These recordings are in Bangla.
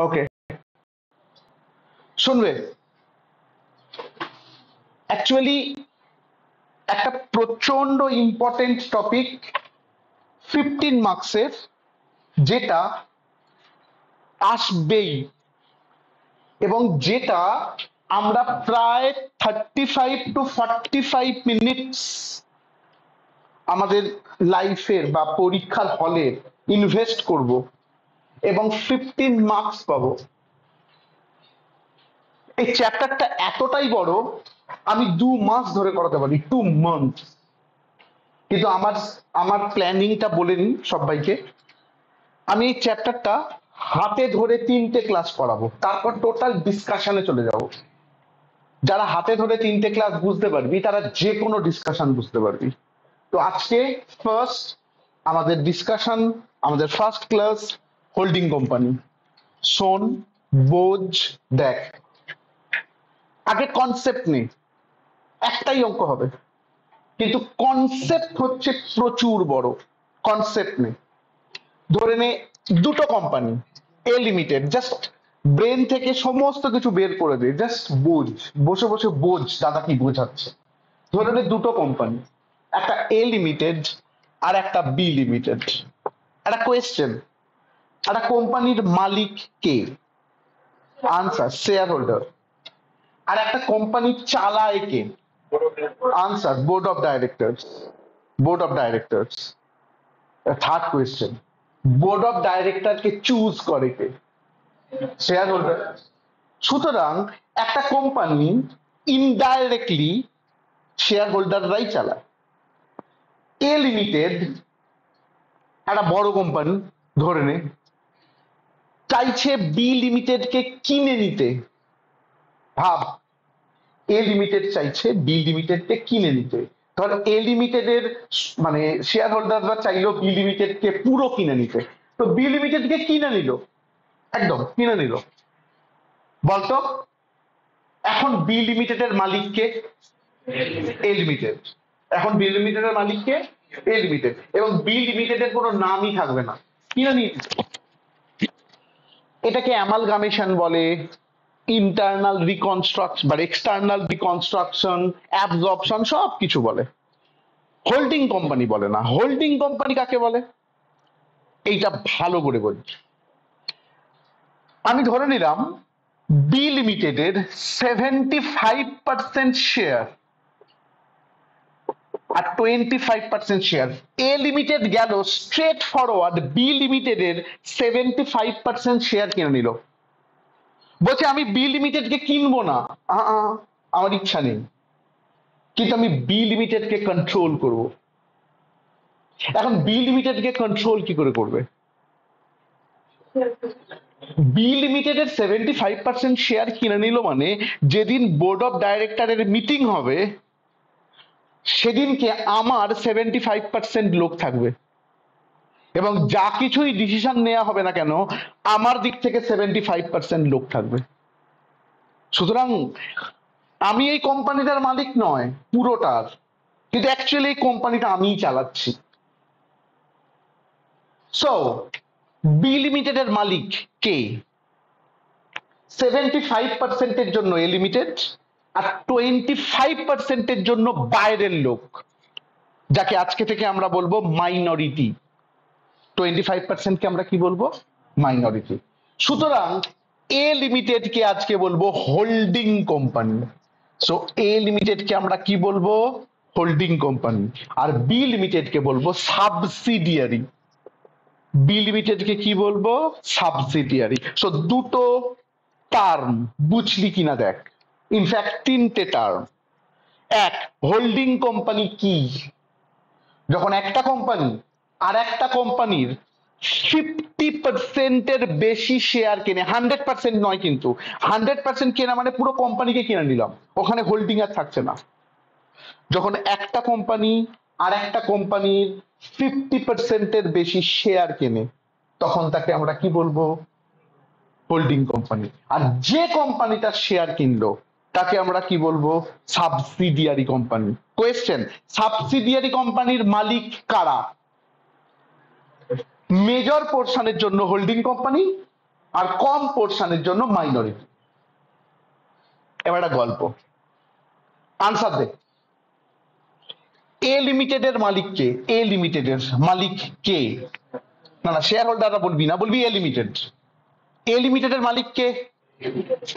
ওকে, শুনবে। অ্যাকচুয়ালি একটা প্রচন্ড ইম্পর্টেন্ট টপিক 15 মার্কসের, যেটা আসবেই এবং যেটা আমরা প্রায় 35 to 45 মিনিটস আমাদের লাইফের বা পরীক্ষার হলে ইনভেস্ট করব এবং 15 মার্কস পাবো। এই চ্যাপ্টারটা এতটাই বড়, আমি 2 মাস ধরে করাতে পারি, 2 মান্থ। কিন্তু আমার আমার প্ল্যানিংটা বলে নিই সবাইকে। আমি এই চ্যাপ্টারটা হাতে ধরে 3টে ক্লাস করাবো, তারপর টোটাল ডিসকাশনে চলে যাব। যারা হাতে ধরে 3টে ক্লাস বুঝতে পারবি তারা যে কোনো ডিসকাশন বুঝতে পারবি। তো আজকে ফার্স্ট আমাদের ডিসকাশন, আমাদের ফার্স্ট ক্লাস হোল্ডিং কোম্পানি। শোন, বোঝ, দেখ। আগে কনসেপ্ট নেই, একটাই অঙ্ক হবে, কিন্তু কনসেপ্ট হচ্ছে প্রচুর বড়। কনসেপ্ট নেই, ধরে নে দুটো company, a limited. Just brain থেকে সমস্ত কিছু বের করে দে, জাস্ট বোঝ, বসে বসে বোঝ দাদা কি বোঝাচ্ছে। ধরে নে দুটো কোম্পানি, একটা এ লিমিটেড আর একটা বি লিমিটেড। একটা কোয়েশ্চেন, একটা কোম্পানির মালিক কে? Answer shareholder. আর একটা কোম্পানি চালায় কে? Answer board of directors. Board of directors. Third question, board of director কে চুজ করে কে? Share holder. সুতরাং একটা কোম্পানি ইনডাইরেক্টলি শেয়ার হোল্ডাররাই চালায়। এ লিমিটেড একটা বড় কোম্পানি, ধরে নে, চাইছে বি লিমিটেড কে কিনে নিতে। ভাব, এ লিমিটেড চাইছে বি লিমিটেড কে কিনে নিতে। ধর এ লিমিটেড এর মানে শেয়ার হোল্ডাররা চাইলো বি লিমিটেড কে পুরো কিনে নিতে, তো বি লিমিটেড কে কিনে নিল, একদম কিনে নিল। বলতো এখন বি লিমিটেড এর মালিক কে? A limited. এখন বি লিমিটেড এর মালিক কে? A limited. এবং বি লিমিটেড এর কোনো নামই থাকবে না, কিনে নিয়ে। এটাকে অ্যামালগামেশন বলে, ইন্টারনাল রিকনস্ট্রাকশন বা এক্সটার্নাল রিকনস্ট্রাকশন, অ্যাবজর্পশন, সব কিছু বলে। হোল্ডিং কোম্পানি বলে না। হোল্ডিং কোম্পানি কাকে বলে এইটা ভালো করে বলি। আমি ধরে নিলাম বি লিমিটেডের 75% শেয়ার আর 25% শেয়ার। এ লিমিটেড গেল স্ট্রেট ফরওয়ার্ড বি লিমিটেডের 75% শেয়ার কিনে নিল। বলছে আমি বি লিমিটেড কে কিনবো না, আমার ইচ্ছা নেই, কিন্তু আমি বি লিমিটেড কে কন্ট্রোল করব। এখন বি লিমিটেড কে কন্ট্রোল কি করে করবে? বি লিমিটেডের 75% শেয়ার কিনে নিল মানে যেদিন বোর্ড অফ ডাইরেক্টরের মিটিং হবে সেদিনকে আমার 75% লোক থাকবে এবং যা কিছুই ডিসিশন নেওয়া হবে না কেন আমার দিক থেকে 75% লোক থাকবে। সুতরাং আমি এই কোম্পানিটার মালিক নয় পুরোটার, কিন্তু অ্যাকচুয়ালি এই কোম্পানিটা আমিই চালাচ্ছি। সো বি লিমিটেডের মালিক কে? 75% এর জন্য এ লিমিটেড আর 25% এর জন্য বাইরের লোক, যাকে আজকে থেকে আমরা বলবো মাইনরিটি। 25% কে আমরা কি বলবো? মাইনরিটি। সুতরাং এ লিমিটেড কে আজকে বলবো holding company. So A limited কে আমরা কি বলবো? Holding company. আর বি লিমিটেড কে বলবো সাবসিডিয়ারি। বি লিমিটেড কে কি বলবো? সাবসিডিয়ারি। সো দুটো টার্ম বুঝলি কিনা দেখ, ইনফ্যাক্ট 3টে টার্ম। এক, হোল্ডিং কোম্পানি কি? যখন একটা কোম্পানি আর একটা কোম্পানির 50% এর বেশি শেয়ার কেনে, 100% নয় কিন্তু, 100% কেনা মানে পুরো কোম্পানিকে কিনে নিলাম, ওখানে হোল্ডিং আর থাকছে না। যখন একটা কোম্পানি আর একটা কোম্পানির 50% এর বেশি শেয়ার কেনে তখন তাকে আমরা কি বলবো? Holding company. আর যে কোম্পানিটা শেয়ার কিনলো তাকে আমরা কি বলবো? Subsidiary company. কোয়েশ্চেন, সাবসিডিয়ারি কোম্পানির মালিক কারা? মেজর পোর্শনের জন্য হোল্ডিং কোম্পানি আর কম পোর্শনের জন্য মাইনরিটি। এবার একটা গল্প, আনসার দে। এ লিমিটেডের মালিক কে? এ লিমিটেডের মালিক কে? না না, শেয়ার হোল্ডাররা বলবি না, বলবি এ লিমিটেড। এ লিমিটেডের মালিক কে?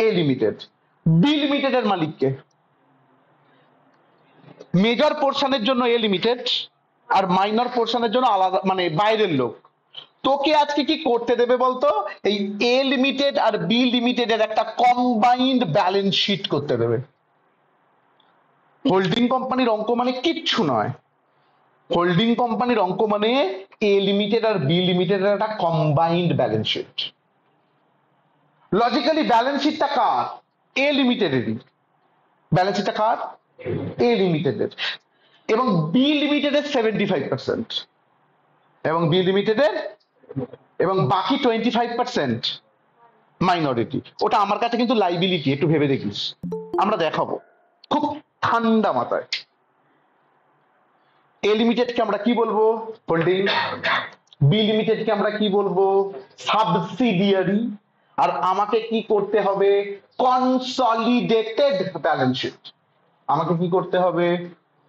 A limited. বি লিমিটেডের মালিক কে? মেজর পোর্শনের জন্য এ লিমিটেড, আর মাইনর পোর্শনের জন্য আলাদা, মানে বাইরের লোক। তোকে আজকে কি করতে দেবে বলতো? এই এ লিমিটেড আর বি লিমিটেডের একটা কম্বাইন্ড ব্যালেন্স শিট করতে দেবে। হোল্ডিং কোম্পানির অঙ্ক মানে কিচ্ছু নয়। হোল্ডিং কোম্পানির অঙ্ক মানে এ লিমিটেড আর বি লিমিটেডের একটা combined balance sheet. Logically balance শিটটা কার? এ লিমিটেডেরই। ব্যালেন্স শিটটা কার? এ লিমিটেডের। এবং বি লিমিটেডের 75%, এবং বি লিমিটেডের, এবং বাকি 25% মাইনরিটি। ওটা আমার কাছে কিন্তু লাইবিলিটি, একটু ভেবে দেখিস, আমরা দেখাবো খুব ঠান্ডা মাথায়। এ লিমিটেডকে আমরা কি বলবো? হোল্ডিং। বি লিমিটেডকে আমরা কি বলবো? সাবসিডিয়ারি। আর আমাকে কি করতে হবে? Consolidated balance sheet. আমাকে কি করতে হবে?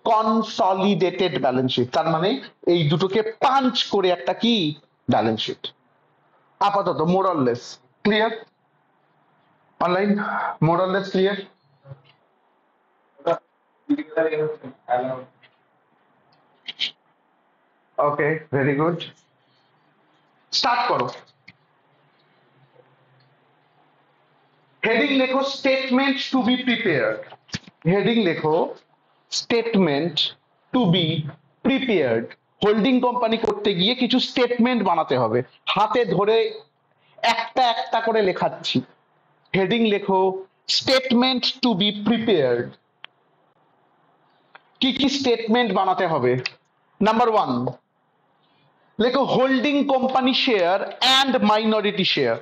Consolidated balance sheet. তার মানে এই দুটোকে পাঞ্চ করে একটা কি ব্যালেন্স শিট। আপাতত more or less clear? Online more or less clear? Okay, very good, start করো। হেডিং লেখো statement to be prepared. Heading লেখো statement to be prepared. Holding company করতে গিয়ে কিছু স্টেটমেন্ট বানাতে হবে, হাতে ধরে একটা একটা করে লেখাচ্ছি। হেডিং লেখো স্টেটমেন্ট টু বি প্রিপেয়ার্ড। কি কি স্টেটমেন্ট বানাতে হবে? নাম্বার 1 লেখো holding company share and minority share.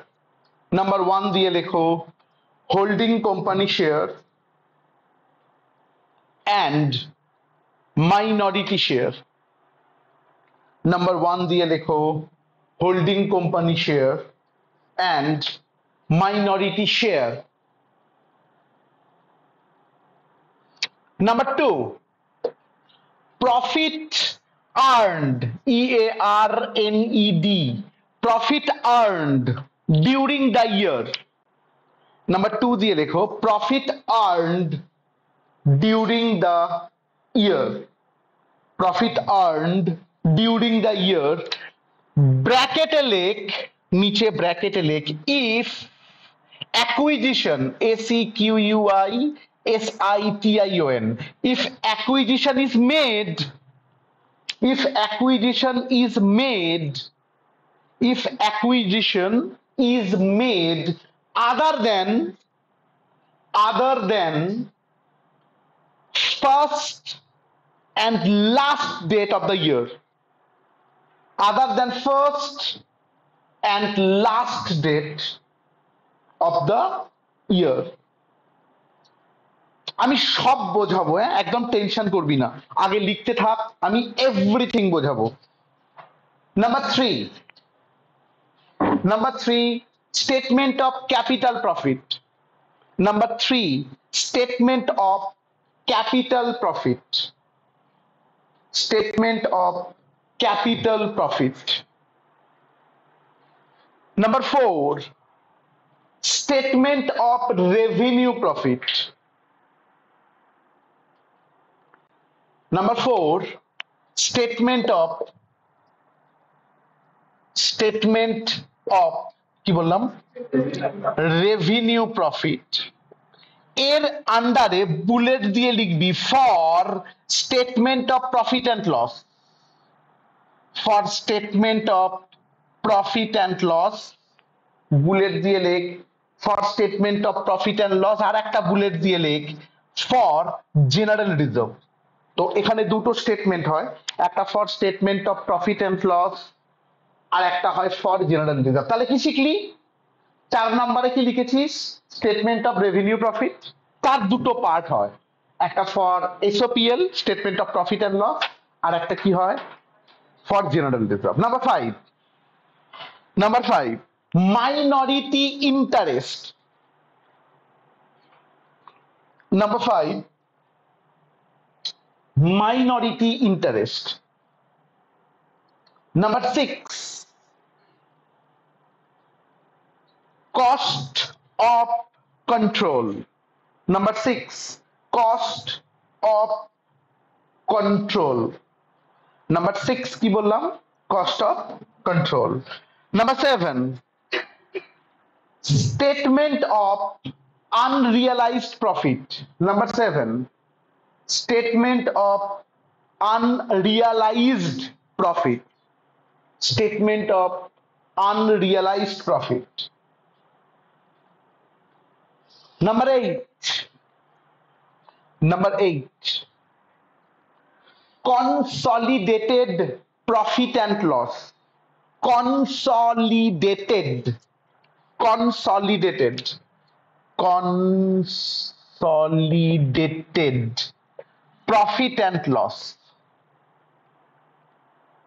Number 1 দিয়ে লেখো holding company share and minority share. Number 1 দিয়ে লেখো holding company share and minority share. Number 2 profit earned, EARNED, profit earned during the year. Number 2 দিয়ে লেখো profit earned during the year. Profit earned during the year, ব্র্যাকেটে লেখ, নিচে ব্র্যাকেটে লেখ if acquisition, ACQUISITION, if acquisition is made, if acquisition is made, if acquisition is made other than first and last date of the year, other than first and last date of the year. আমি সব বোঝাবো, একদম টেনশন করবি না, আগে লিখতে থাক, আমি এভরিথিং বোঝাবো। Number 3 statement of capital profit. Number 3 statement of capital profit. Statement of capital profit. Number 4 statement of revenue profit. Number 4 statement of কি বললাম? Revenue profit. এর আন্ডারে বুলেট দিয়ে লিখবি for statement of profit and loss. For statement of profit and loss bullet দিয়ে লেখ for statement of profit and loss, আর একটা বুলেট দিয়ে লেখ ফর জেনারেল রিজার্ভ। তো এখানে দুটো স্টেটমেন্ট হয়, একটা for statement of profit and loss, আর একটা হয় ফর জেনারেল রিজার্ভ। তাহলে কি শিখলি? 4 নম্বরে কি লিখেছিস? Statement of revenue profit. তার দুটো পার্ট হয়, একটা for SOPL statement of profit and loss, আর একটা কি হয়? For general reserve. Number 5 minority interest. Number 5, minority interest. Number 6, cost of control. Number 6, cost of control. Number 6 কি বললাম? Cost of control. Number 7, statement of unrealized profit. Number 7, statement of unrealized profit. Statement of unrealized profit. Number 8, consolidated profit and loss. Consolidated profit and loss.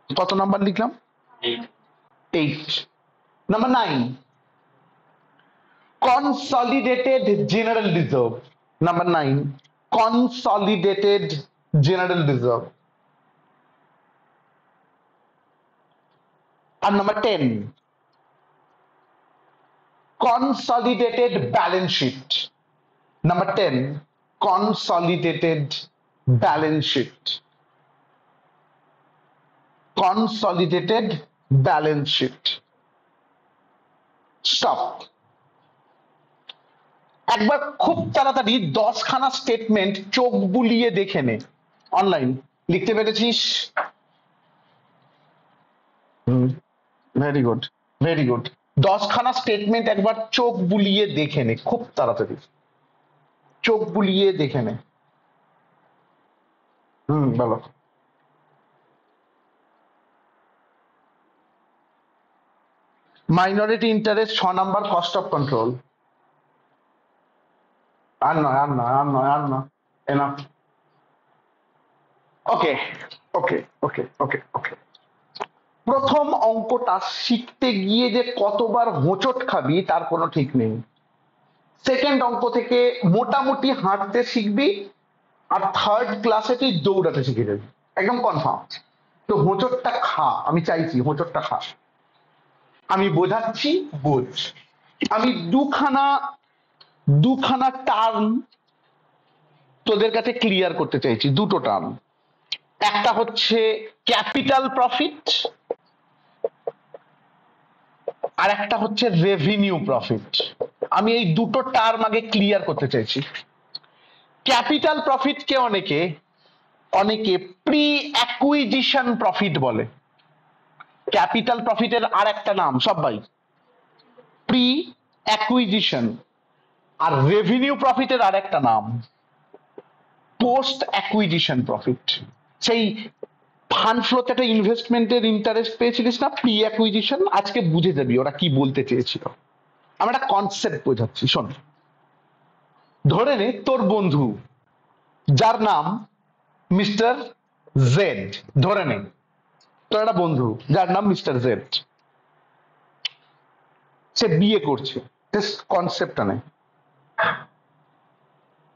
কত নাম্বার লিখলাম? 8. Number 9, consolidated general reserve. Number 9, consolidated general reserve. And number 10, consolidated balance sheet. Number 10, consolidated balance sheet. Consolidated balance sheet. Stop. একবার খুব তাড়াতাড়ি 10 খানা স্টেটমেন্ট চোখ বুলিয়ে দেখে নে। অনলাইন লিখতে পেরেছিস? Very good, very good. 10 খানা স্টেটমেন্ট একবার চোখ বুলিয়ে দেখে নে, খুব তাড়াতাড়ি চোখ বুলিয়ে দেখে নে। বলো। Minority interest 6 number, cost of control. আর নয় এনাফ। ওকে ওকে ওকে ওকে ওকে। প্রথম অঙ্কটা শিখতে গিয়ে যে কতবার হোঁচট খাবি তার কোনো ঠিক নেই। সেকেন্ড অঙ্ক থেকে মোটামুটি হাঁটতে শিখবি, আর থার্ড ক্লাসে তুই দৌড়াতে শিখে যাবি, একদম কনফার্ম। তো হোঁচটটা খা, আমি চাইছি হোঁচটটা খা। আমি বোঝাচ্ছি, বোঝ। আমি দুখানা টার্ম তোদের কাছে ক্লিয়ার করতে চাইছি, দুটো টার্ম। একটা হচ্ছে ক্যাপিটাল প্রফিট, আর একটা হচ্ছে রেভিনিউ প্রফিট। আমি এই দুটো টার্ম আগে ক্লিয়ার করতে চাইছি। ক্যাপিটাল প্রফিটকে অনেকে প্রি অ্যাকুইজিশন প্রফিট বলে। ক্যাপিটাল প্রফিটের আর একটা নাম সবাই প্রি অ্যাকুইজিশন, আর রেভিনিউ প্রফিটের আর একটা নাম পোস্ট অ্যাকুইজিশন প্রফিট। সেই ফান্ড ফ্লোতে একটা ইনভেস্টমেন্টের ইন্টারেস্ট পেয়েছিলিস না, প্রি অ্যাকুইজিশন, আজকে বুঝে যাবি ওরা কি বলতে চেয়েছিল। আমি একটা কনসেপ্ট বোঝাচ্ছি, শোন। ধরে নে তোর বন্ধু যার নাম মিস্টার জেড, ধরে নে তোর একটা বন্ধু যার নাম মিস্টার জেড, সে বিয়ে করছে। কনসেপ্টটা নেই,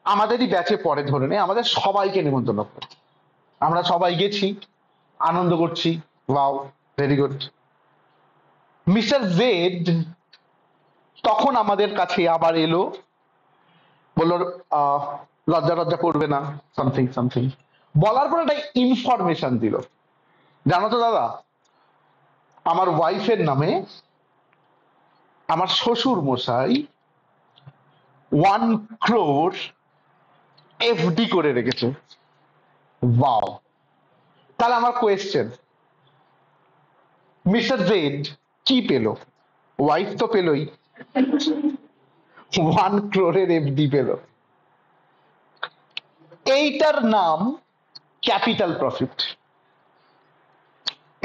আমাদেরই ব্যাচে পড়ে, ধরে নে আমাদের সবাইকে নিমন্ত্রণ করে, আমরা সবাই গেছি, আনন্দ করছি, wow very good. Mister Z তখন আমাদের কাছে আবার এলো, বললো লজ্জা করবে না, সামথিং সামথিং বলার পর একটা ইনফরমেশন দিল। জানো তো দাদা, আমার ওয়াইফের নামে আমার শ্বশুর মশাই 1 crore এফডি করে রেখেছে। ওয়াও। তাহলে আমার কোয়েশ্চেন, মিস্টার জেড কি পেল? ওয়াইফ তো পেলই, 1 crore এফডি পেল। এইটার নাম ক্যাপিটাল প্রফিট।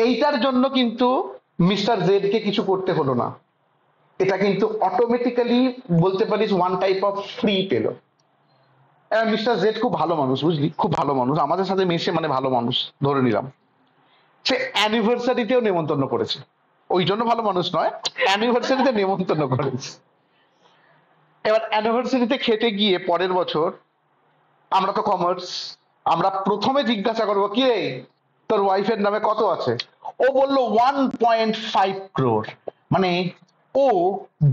এইটার জন্য কিন্তু মিস্টার জেড কে কিছু করতে হলো না, এটা কিন্তু অটোমেটিক্যালি বলতে পারিস ওয়ান টাইপ অফ ফ্রি পেল। মিস্টার জেড খুব ভালো মানুষ, বুঝলি, খুব ভালো মানুষ, আমাদের সাথে মেশে, মানে ভালো মানুষ ধরে নিলাম। সে অ্যানিভার্সারিতেও নেমন্তন্ন করেছে, ওই জন্য ভালো মানুষ নয়, অ্যানিভার্সারিতে নেমন্তন্ন করেছে। এবার অ্যানিভার্সারিতে খেতে গিয়ে পরের বছর, আমরা তো কমার্স, আমরা প্রথমে জিজ্ঞাসা করবো কি রে তোর ওয়াইফের নামে কত আছে, ও বললো 1.5 crore, মানে ও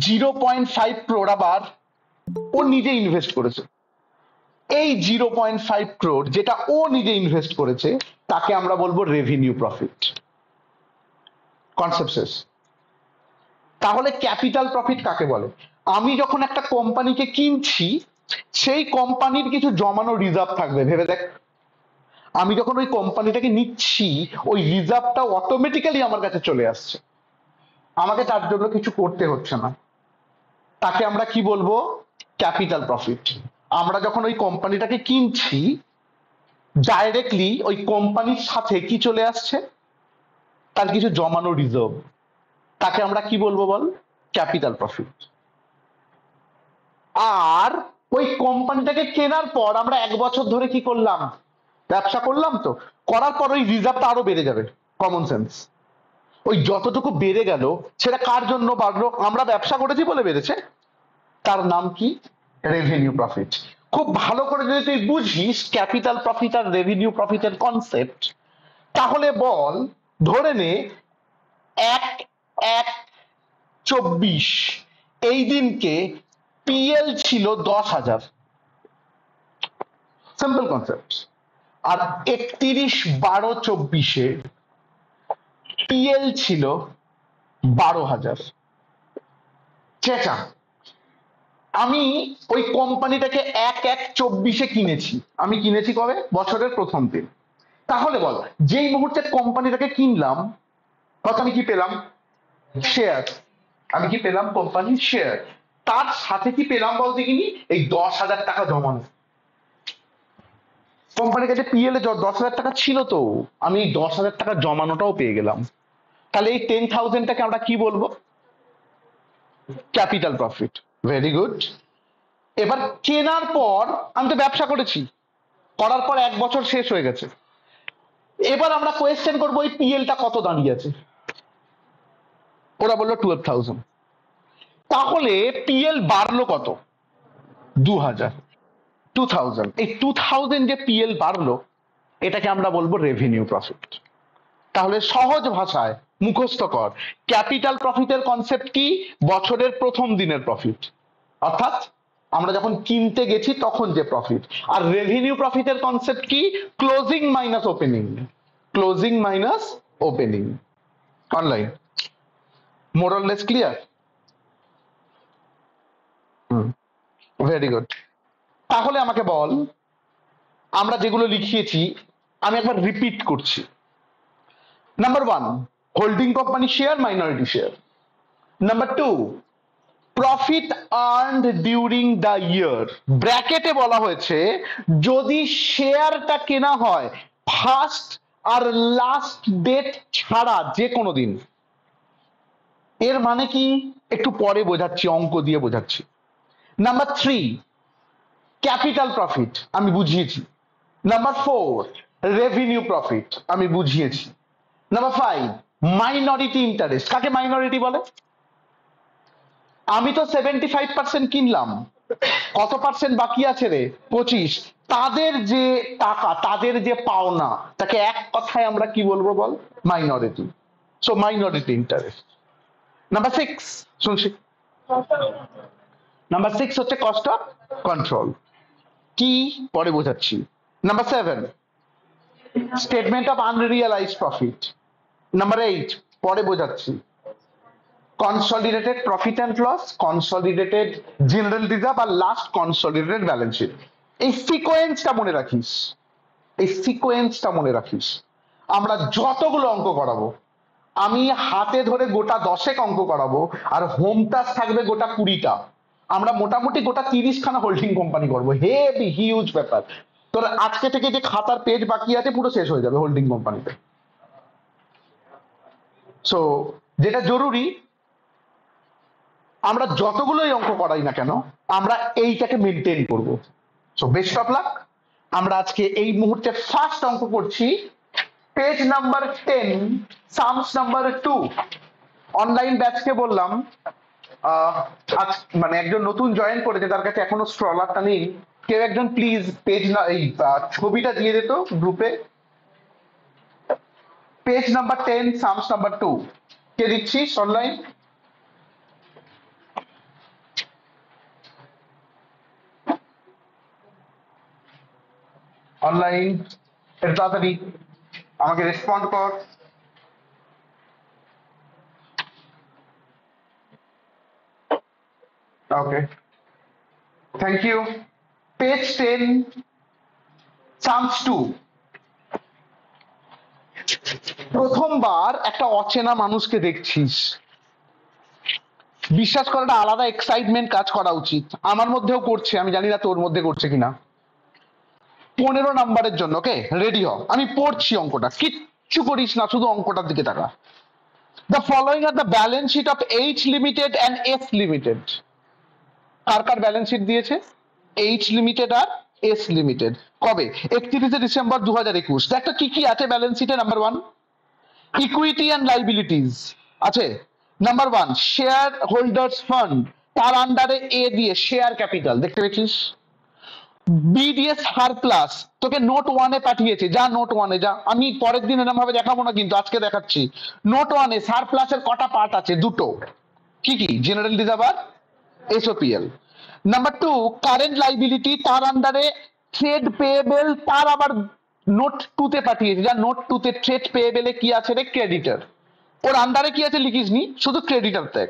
0.5 crore আবার ও নিজে ইনভেস্ট করেছে। এই 0.5 crore যেটা ও নিজে ইনভেস্ট করেছে তাকে আমরা বলবো রেভিনিউ প্রফিট। কনসেপ্ট শেষ। তাহলে ক্যাপিটাল প্রফিট কাকে বলে? আমি যখন একটা কোম্পানিকে কিনছি, সেই কোম্পানির কিছু জমানো রিজার্ভ থাকবে, ভেবে দেখ। আমি যখন ওই কোম্পানিটাকে নিচ্ছি, ওই রিজার্ভটা অটোমেটিক্যালি আমার কাছে চলে আসছে, আমাকে তার জন্য কিছু করতে হচ্ছে না। তাকে আমরা কি বলবো? Capital profit. আমরা যখন ওই কোম্পানিটাকে কিনছি, ডাইরেক্টলি ওই কোম্পানির সাথে কি চলে আসছে? তার কিছু জমানো রিজার্ভ, তাকে আমরা কি বলবো বল? Capital profit. আর ওই কোম্পানিটাকে কেনার পর আমরা 1 বছর ধরে কি করলাম? ব্যবসা করলাম। তো করার পর ওই রিজার্ভটা আরো বেড়ে যাবে, কমন সেন্স। ওই যতটুকু বেড়ে গেল সেটা কার জন্য বাড়লো? আমরা ব্যবসা করেছি বলে বেড়েছে, তার নাম কি? Revenue profit. খুব ভালো করে যদি তুই বুঝিস ক্যাপিটাল প্রফিট আর রেভিনিউ প্রফিটের কনসেপ্ট, তাহলে বল, ধরে নে 1/1/24 এই দিনকে পিএল ছিল 10,000, সিম্পল কনসেপ্ট। আর 31/12/24 পিএল ছিল 12,000। চেঁচা। আমি ওই কোম্পানিটাকে 1/1/24 কিনেছি। আমি কিনেছি কবে? বছরের প্রথম দিন। তাহলে বল, যেই মুহূর্তে কোম্পানিটাকে কিনলাম, হয়তো আমি কি পেলাম? শেয়ার। আমি কি পেলাম? কোম্পানির শেয়ার। তার সাথে কি পেলাম বল দেখিনি? এই 10,000 টাকা জমানো। কোম্পানির কাছে পিএল এ 10,000 টাকা ছিল, তো আমি এই 10,000 টাকা জমানোটাও পেয়ে গেলাম। তাহলে এই 10,000টাকে আমরা কি বলবো? Capital profit. Very good. এবার কেনার পর আমি তো ব্যবসা করেছি, করার পর 1 বছর শেষ হয়ে গেছে। এবার আমরা কোয়েশ্চেন করবো এই পিএলটা কত দাঁড়িয়ে আছে। ওরা বললো 12,000। তাহলে পিএল বাড়লো কত? 2,000। 2,000, এই 2,000 যে পিএল বাড়লো, এটাকে আমরা বলবো রেভিনিউ প্রফিট। তাহলে সহজ ভাষায় মুখস্থ কর, ক্যাপিটাল প্রফিটের কনসেপ্ট কি? বছরের প্রথম দিনের প্রফিট, অর্থাৎ আমরা যখন কিনতে গেছি তখন যে প্রফিট। আর রেভিনিউ প্রফিটের কনসেপ্ট কি? Closing minus opening. Closing minus opening. Online more or less clear? Very good. তাহলে আমাকে বল, আমরা যেগুলো লিখিয়েছি আমি একবার রিপিট করছি। Number 1, holding company share, minority share. Number 2, profit earned during the year. ব্র্যাকেটে বলা হয়েছে যদি শেয়ারটা কেনা হয় ফার্স্ট আর লাস্ট ডেট ছাড়া যে কোনো দিন। এর মানে কি? একটু পরে বোঝাচ্ছি, অঙ্ক দিয়ে বোঝাচ্ছি। নাম্বার 3, ক্যাপিটাল প্রফিট আমি বুঝিয়েছি। নাম্বার 4, রেভিনিউ প্রফিট আমি বুঝিয়েছি। Number 5, minority interest. কাকে মাইনরিটি বলে? আমি তো 75% কিনলাম, কত পার্সেন্ট বাকি আছে রে? 25। তাদের যে টাকা, তাদের যে পাওনা, তাকে এক কথায় আমরা কি বলবো বল? Minority. So minority interest. Number 6 শুনছি। নাম্বার 6 হচ্ছে কস্ট অফ কন্ট্রোল। কি? পরে বোঝাচ্ছি। Number 7, statement of unrealised profit. Number 8, পরে বোঝাচ্ছি। Consolidated profit and loss, consolidated general reserve, আর লাস্ট কনসলিডেটেড ব্যালেন্স শিট। এই সিকোয়েন্সটা মনে রাখিস, এই সিকোয়েন্সটা মনে রাখিস। আমরা যতগুলো অঙ্ক করাবো, আমি হাতে ধরে গোটা 10 অঙ্ক করাবো, আর হোম টাস্ক থাকবে গোটা 20টা। আমরা মোটামুটি গোটা 30খানা হোল্ডিং কোম্পানি করবো। হেভি হিউজ ব্যাপার। তোর আজকে থেকে যে খাতার পেজ বাকি আছে পুরো শেষ হয়ে যাবে হোল্ডিং কোম্পানিতে। সো যেটা জরুরি, আমরা যতগুলোই অঙ্ক করাই না কেন আমরা এইটাকে মেনটেন করব। So best of luck. আমরা আজকে এই মুহূর্তে ফার্স্ট অঙ্ক করছি, page number 10, sums number 2। Online ব্যাচকে বললাম আহ, আজ মানে একজন নতুন জয়েন করেছে, তার কাছে এখনো স্ট্রলারটা নেই। কেউ একজন প্লিজ পেজ না এই ছবিটা দিয়ে দিত গ্রুপে। পেজ নাম্বার 10 সামস নাম্বার 2 কে দিচ্ছিস অনলাইন? অনলাইন একটু তাড়াতাড়ি আমাকে রেসপন্ড কর। Okay, thank you. Page 10 sums 2। প্রথমবার একটা অচেনা মানুষকে দেখছিস, বিশ্বাস করাটা আলাদা এক্সাইটমেন্ট কাজ করা উচিত। আমার মধ্যেও করছে, আমি জানি না তোর মধ্যে করছে কিনা। 15 নাম্বারের জন্য ওকে রেডি হ, আমি পড়ছি অঙ্কটা, কিচ্ছু করিস না, শুধু অঙ্কটার দিকে তাকা। দ্য ফলোইং আর the balance sheet of H limited and S limited. কার কার ব্যালেন্স শিট দিয়েছে? এইচ লিমিটেড আর এস লিমিটেড। কবে? 31শে ডিসেম্বর 2021। দেখো কি কি আছে ব্যালেন্স শিটে। নাম্বার 1 ইকুইটি অ্যান্ড লাইবিলিটিস আছে। নাম্বার 1 শেয়ার হোল্ডার্স ফান্ড, তার আন্ডারে এ দিয়ে শেয়ার ক্যাপিটাল দেখতে পেয়েছিস। বি দিয়ে সারপ্লাস, তোকে নোট 1 এ পাঠিয়েছে, যা নোট 1 এ যা। আমি পরের দিন এরকম ভাবে দেখাবো না, কিন্তু আজকে দেখাচ্ছি। নোট 1 এ সারপ্লাসের কটা পার্ট আছে? দুটো। কি কি? জেনারেল রিজার্ভ আর এসওপিএল। নাম্বার 2 কারেন্ট লাইবিলিটি, তার আন্ডারে ট্রেড পেয়েবল, তার আবার নোট 2 তে পাঠিয়েছে, যা নোট 2 তে ট্রেড পেয়েবলে কি আছে রে? ক্রেডিটর। ওর আন্ডারে কি আছে লিখিস নি, শুধু ক্রেডিটর দেখ।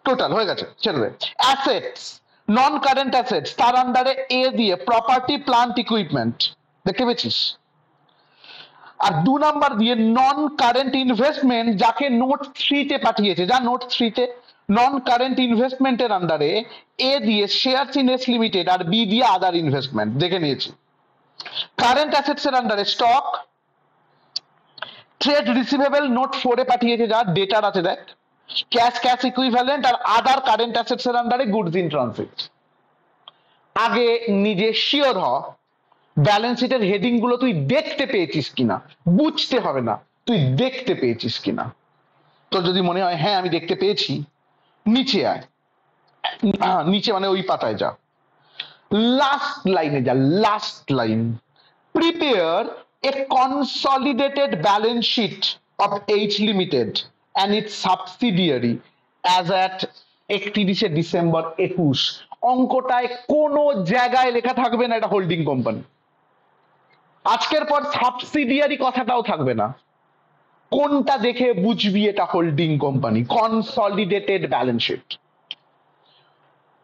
টোটাল হয়ে গেছে, ছেড়ে দে। অ্যাসেটস, নন কারেন্ট অ্যাসেটস, তার আন্ডারে এ দিয়ে প্রপার্টি প্লান্ট ইকুইপমেন্ট দেখতে পেয়েছিস। আর 2 নাম্বার দিয়ে নন কারেন্ট ইনভেস্টমেন্ট, যাকে নোট 3 তে পাঠিয়েছে, যা নোট 3 তে। নন কারেন্ট ইনভেস্টমেন্টের আন্ডারে এ দিয়ে শেয়ারস ইন এস লিমিটেড আর বি দিয়ে আদার ইনভেস্টমেন্ট দেখে নিয়েছি। কারেন্ট অ্যাসেটস এর আন্ডারে স্টক, ট্রেড রিসিভেবল নোট 4 এ পাঠিয়েছে, যা ডেটার আছে দেখ। ক্যাশ ইকুইভ্যালেন্ট আর আদার কারেন্ট অ্যাসেটস এর আন্ডারে গুডস ইন ট্রানজিট। আগে নিজে শিওর হ ব্যালেন্স শিটের হেডিং গুলো তুই দেখতে পেয়েছিস কিনা। বুঝতে হবে না, তুই দেখতে পেয়েছিস কিনা। তোর যদি মনে হয় হ্যাঁ আমি দেখতে পেয়েছি, নিচে আয়। নিচে মানে ওই পাতায় যা, লাস্ট লাইনে যা। Last line, prepare a consolidated balance sheet of H limited and its subsidiary as at 31শে ডিসেম্বর 21। অঙ্কটায় কোনো জায়গায় লেখা থাকবে না এটা হোল্ডিং কোম্পানি। আজকের পর সাবসিডিয়ারি কথাটাও থাকবে না। কোনটা দেখে বুঝবি এটা holding company? Consolidated balance sheet.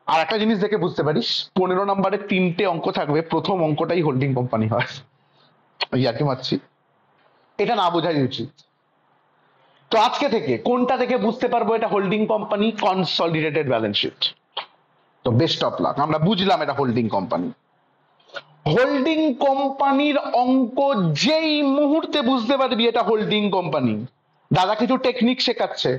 আর একটা জিনিস দেখে বুঝতে পারিস, 15 নম্বরের 3টে অঙ্ক থাকবে, প্রথম অঙ্কটাই হোল্ডিং কোম্পানি হয়। ইয়ার্কি মারছি, এটা না বোঝাই উচিত। তো আজকে থেকে কোনটা দেখে বুঝতে পারবো এটা holding company? Consolidated balance sheet. তো বেস্ট অফ লাক, আমরা বুঝলাম এটা হোল্ডিং কোম্পানি। হোল্ডিং কোম্পানির অঙ্ক যেই মুহূর্তে বুঝতে পারবি এটা হোল্ডিং কোম্পানি, দাদা কিছু টেকনিক শেখাচ্ছে,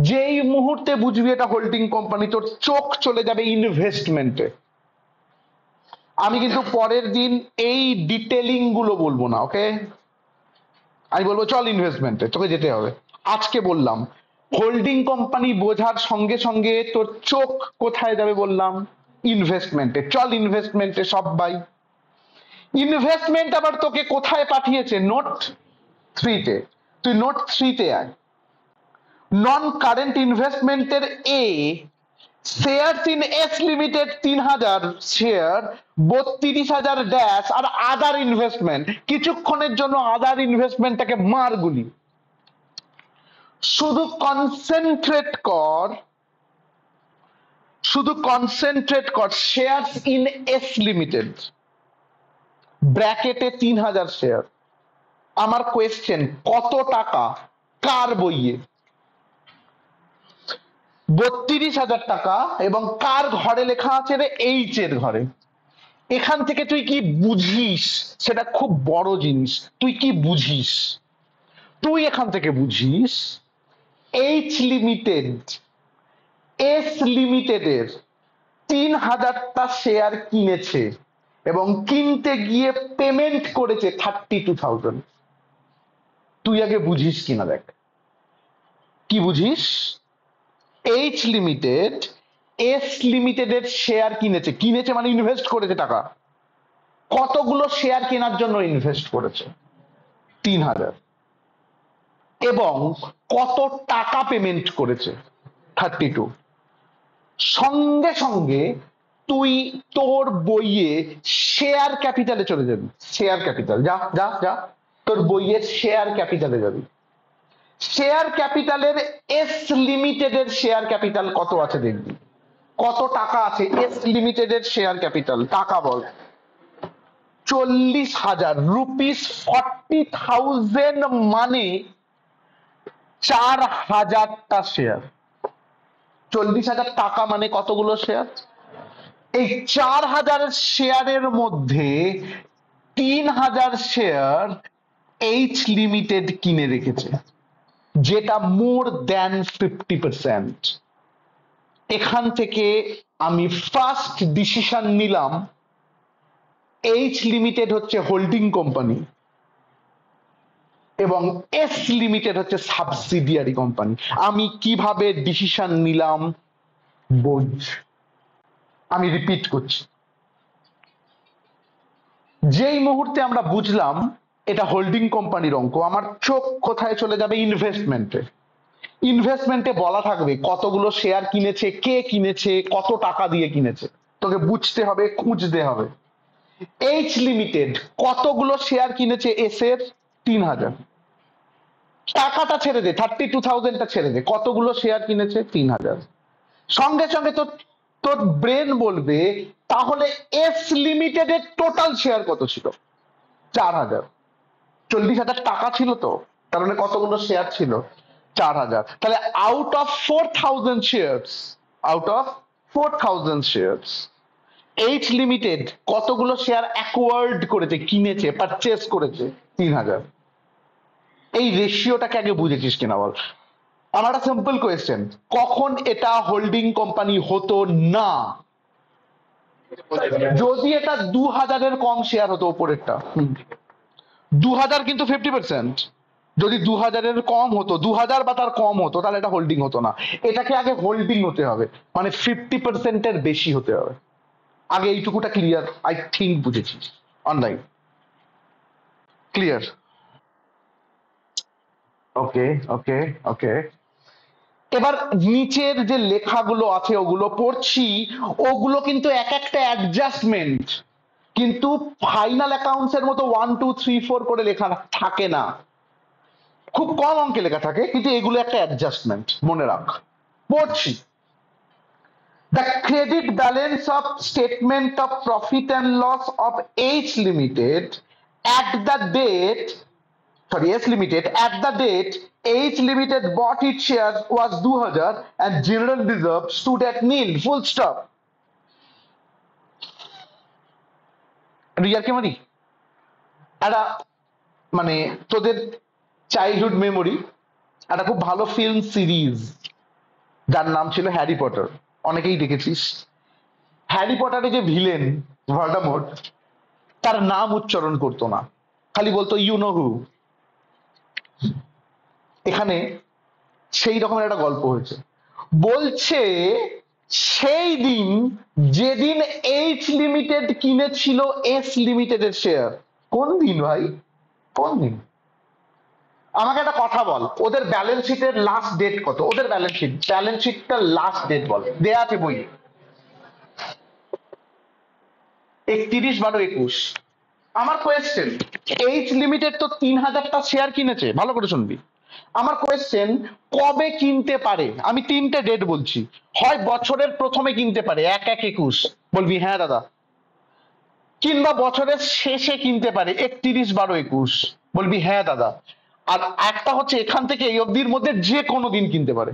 যেই মুহূর্তে বুঝবি এটা হোল্ডিং কোম্পানি, তোর চোখ চলে যাবে ইনভেস্টমেন্টে। আমি কিন্তু পরের দিন এই ডিটেলিং গুলো বলবো না, ওকে? আমি বলবো চল ইনভেস্টমেন্টে, তোকে যেতে হবে। আজকে বললাম হোল্ডিং কোম্পানি বোঝার সঙ্গে সঙ্গে তোর চোখ কোথায় যাবে বললাম? ইনভেস্টমেন্টে। চল ইনভেস্টমেন্টে সবাই। ইনভেস্টমেন্ট আবার তোকে কোথায় পাঠিয়েছে? নোট 3 তে। তুই নোট 3 তে আয়। নন কারেন্ট ইনভেস্টমেন্টের A shares in S limited 3000 share, 32,000 dash আর আদার ইনভেস্টমেন্ট। কিছুক্ষণের জন্য আদার ইনভেস্টমেন্টটাকে মার গুলি, শুধু কনসেন্ট্রেট কর, শুধু কনসেন্ট্রেট কর শেয়ারস ইন এস লিমিটেড ব্র্যাকেটে 3000 শেয়ার। আমার কোয়েশ্চেন, কত টাকা কার বইয়ে? 32,000 টাকা, এবং কার ঘরে লেখা আছে রে? এইচ এর ঘরে। এখান থেকে তুই কি বুঝিস? সেটা খুব বড় জিনিস। তুই কি বুঝিস? তুই এখান থেকে বুঝিস এইচ লিমিটেড এস লিমিটেডের 3000টা শেয়ার কিনেছে এবং কিনতে গিয়ে পেমেন্ট করেছে 32,000। তুই আগে বুঝিস কিনা দেখ। কি বুঝিস? এইচ লিমিটেড এস লিমিটেডের শেয়ার কিনেছে, কিনেছে মানে ইনভেস্ট করেছে টাকা। কতগুলো শেয়ার কেনার জন্য ইনভেস্ট করেছে? 3000। এবং কত টাকা পেমেন্ট করেছে? 32। সঙ্গে সঙ্গে তুই তোর বইয়ে শেয়ার ক্যাপিটালে চলে যাবি। শেয়ার ক্যাপিটাল, যা যা যা, তোর বইয়ের শেয়ার ক্যাপিটালে যাবি। শেয়ার ক্যাপিটালের এস লিমিটেডের শেয়ার ক্যাপিটাল কত আছে দেখবি। কত টাকা আছে এস লিমিটেডের শেয়ার ক্যাপিটাল? টাকা বল। 40,000 রুপিস। 40,000 মানে 4,000টা শেয়ার। 40,000 টাকা মানে কতগুলো শেয়ার? এই 4,000 শেয়ারের মধ্যে 3,000 শেয়ার এইচ লিমিটেড কিনে রেখেছে, যেটা মোর দ্যান 50%। এখান থেকে আমি ফার্স্ট ডিসিশন নিলাম এইচ লিমিটেড হচ্ছে হোল্ডিং কোম্পানি এবং এস লিমিটেড হচ্ছে সাবসিডিয়ারি কোম্পানি। আমি কিভাবে ডিসিশন নিলাম বোঝ। আমি রিপিট করছি। যেই মুহূর্তে আমরা বুঝলাম এটা হোল্ডিং কোম্পানির অঙ্ক, আমার চোখ কোথায় চলে যাবে? ইনভেস্টমেন্টে। ইনভেস্টমেন্টে বলা থাকবে কতগুলো শেয়ার কিনেছে, কে কিনেছে, কত টাকা দিয়ে কিনেছে। তোকে বুঝতে হবে, খুঁজতে হবে। এইচ লিমিটেড কতগুলো শেয়ার কিনেছে? এস এর 3,000। টাকাটা ছেড়ে দে, 32,000টা ছেড়ে দে, কতগুলো শেয়ার কিনেছে? 3,000। সঙ্গে সঙ্গে তোর তোর ব্রেন বলবে তাহলে এস লিমিটেডের টোটাল শেয়ার কত ছিল? 4,000। 40,000 টাকা ছিল তো, তার মানে কতগুলো শেয়ার ছিল? 4,000। তাহলে out of 4,000 shares, out of 4,000 shares H limited কতগুলো শেয়ার অ্যাকোয়ার্ড করেছে, কিনেছে, পারচেস করেছে? 3,000। এই রেশিওটাকে আগে বুঝেছিস কিনা বল। আমার একটা সিম্পল কোয়েশ্চেন, কখন এটা হোল্ডিং কোম্পানি হতো না? যদি এটা 2,000-এর কম শেয়ার হতো, উপরেরটা 2,000 কিন্তু 50%। যদি 2,000-এর কম হতো, 2,000 বা তার কম হতো, তাহলে এটা হোল্ডিং হতো না। এটাকে আগে হোল্ডিং হতে হবে, মানে 50%-এর বেশি হতে হবে। আগে এইটুকুটা ক্লিয়ার? আই থিঙ্ক বুঝেছিস। Online clear? Okay okay okay. এবার নিচের যে লেখাগুলো আছে ওগুলো পড়ছি, ওগুলো কিন্তু এক একটা অ্যাডজাস্টমেন্ট, কিন্তু ফাইনাল অ্যাকাউন্টস এর মতো 1 2 3 4 করে লেখা থাকে না। খুব কম অঙ্কে লেখা থাকে, কিন্তু এগুলো একটা অ্যাডজাস্টমেন্ট, মনে রাখ। পড়ছি, the credit balance of statement of profit and loss of H limited at the date, sorry, S limited at the date H limited bought its shares was 2,000 and general reserve stood at nil, full stop. রিয়ার কি মারি একটা, মানে তোদের চাইল্ডহুড মেমোরি, একটা খুব ভালো ফিল্ম সিরিজ যার নাম ছিল হ্যারি পটার, অনেকেই দেখেছিস। হ্যারি পটারে যে ভিলেন ভলডেমর্ট, তার নাম উচ্চারণ করতো না, খালি বলতো ইউ নো হু। এখানে সেই রকমের একটা গল্প হয়েছে। বলছে সেই দিন যেদিন এইচ লিমিটেড কিনেছিল এস লিমিটেডের শেয়ার, কোন দিন ভাই, কোন দিন? আমাকে একটা কথা বল, ওদের ব্যালেন্স শিটের লাস্ট ডেট কত? ওদের ব্যালেন্স শিটটা লাস্ট ডেট বল, দেয়া আছে বই। 31/12/21। আমার কোয়েশ্চেন, এইচ লিমিটেড তো 3,000টা শেয়ার কিনেছে, ভালো করে শুনবি। আমার কোয়েশ্চেন, কবে কিনতে পারে? আমি তিনটে ডেট বলছি, হয় বছরের প্রথমে কিনতে পারে 1/1/21, বলবি হ্যাঁ দাদা, কিংবা বছরের শেষে কিনতে পারে 31/12/21, বলবি হ্যাঁ দাদা। আর একটা হচ্ছে এখান থেকে এই অবধির মধ্যে যে কোনো দিন কিনতে পারে,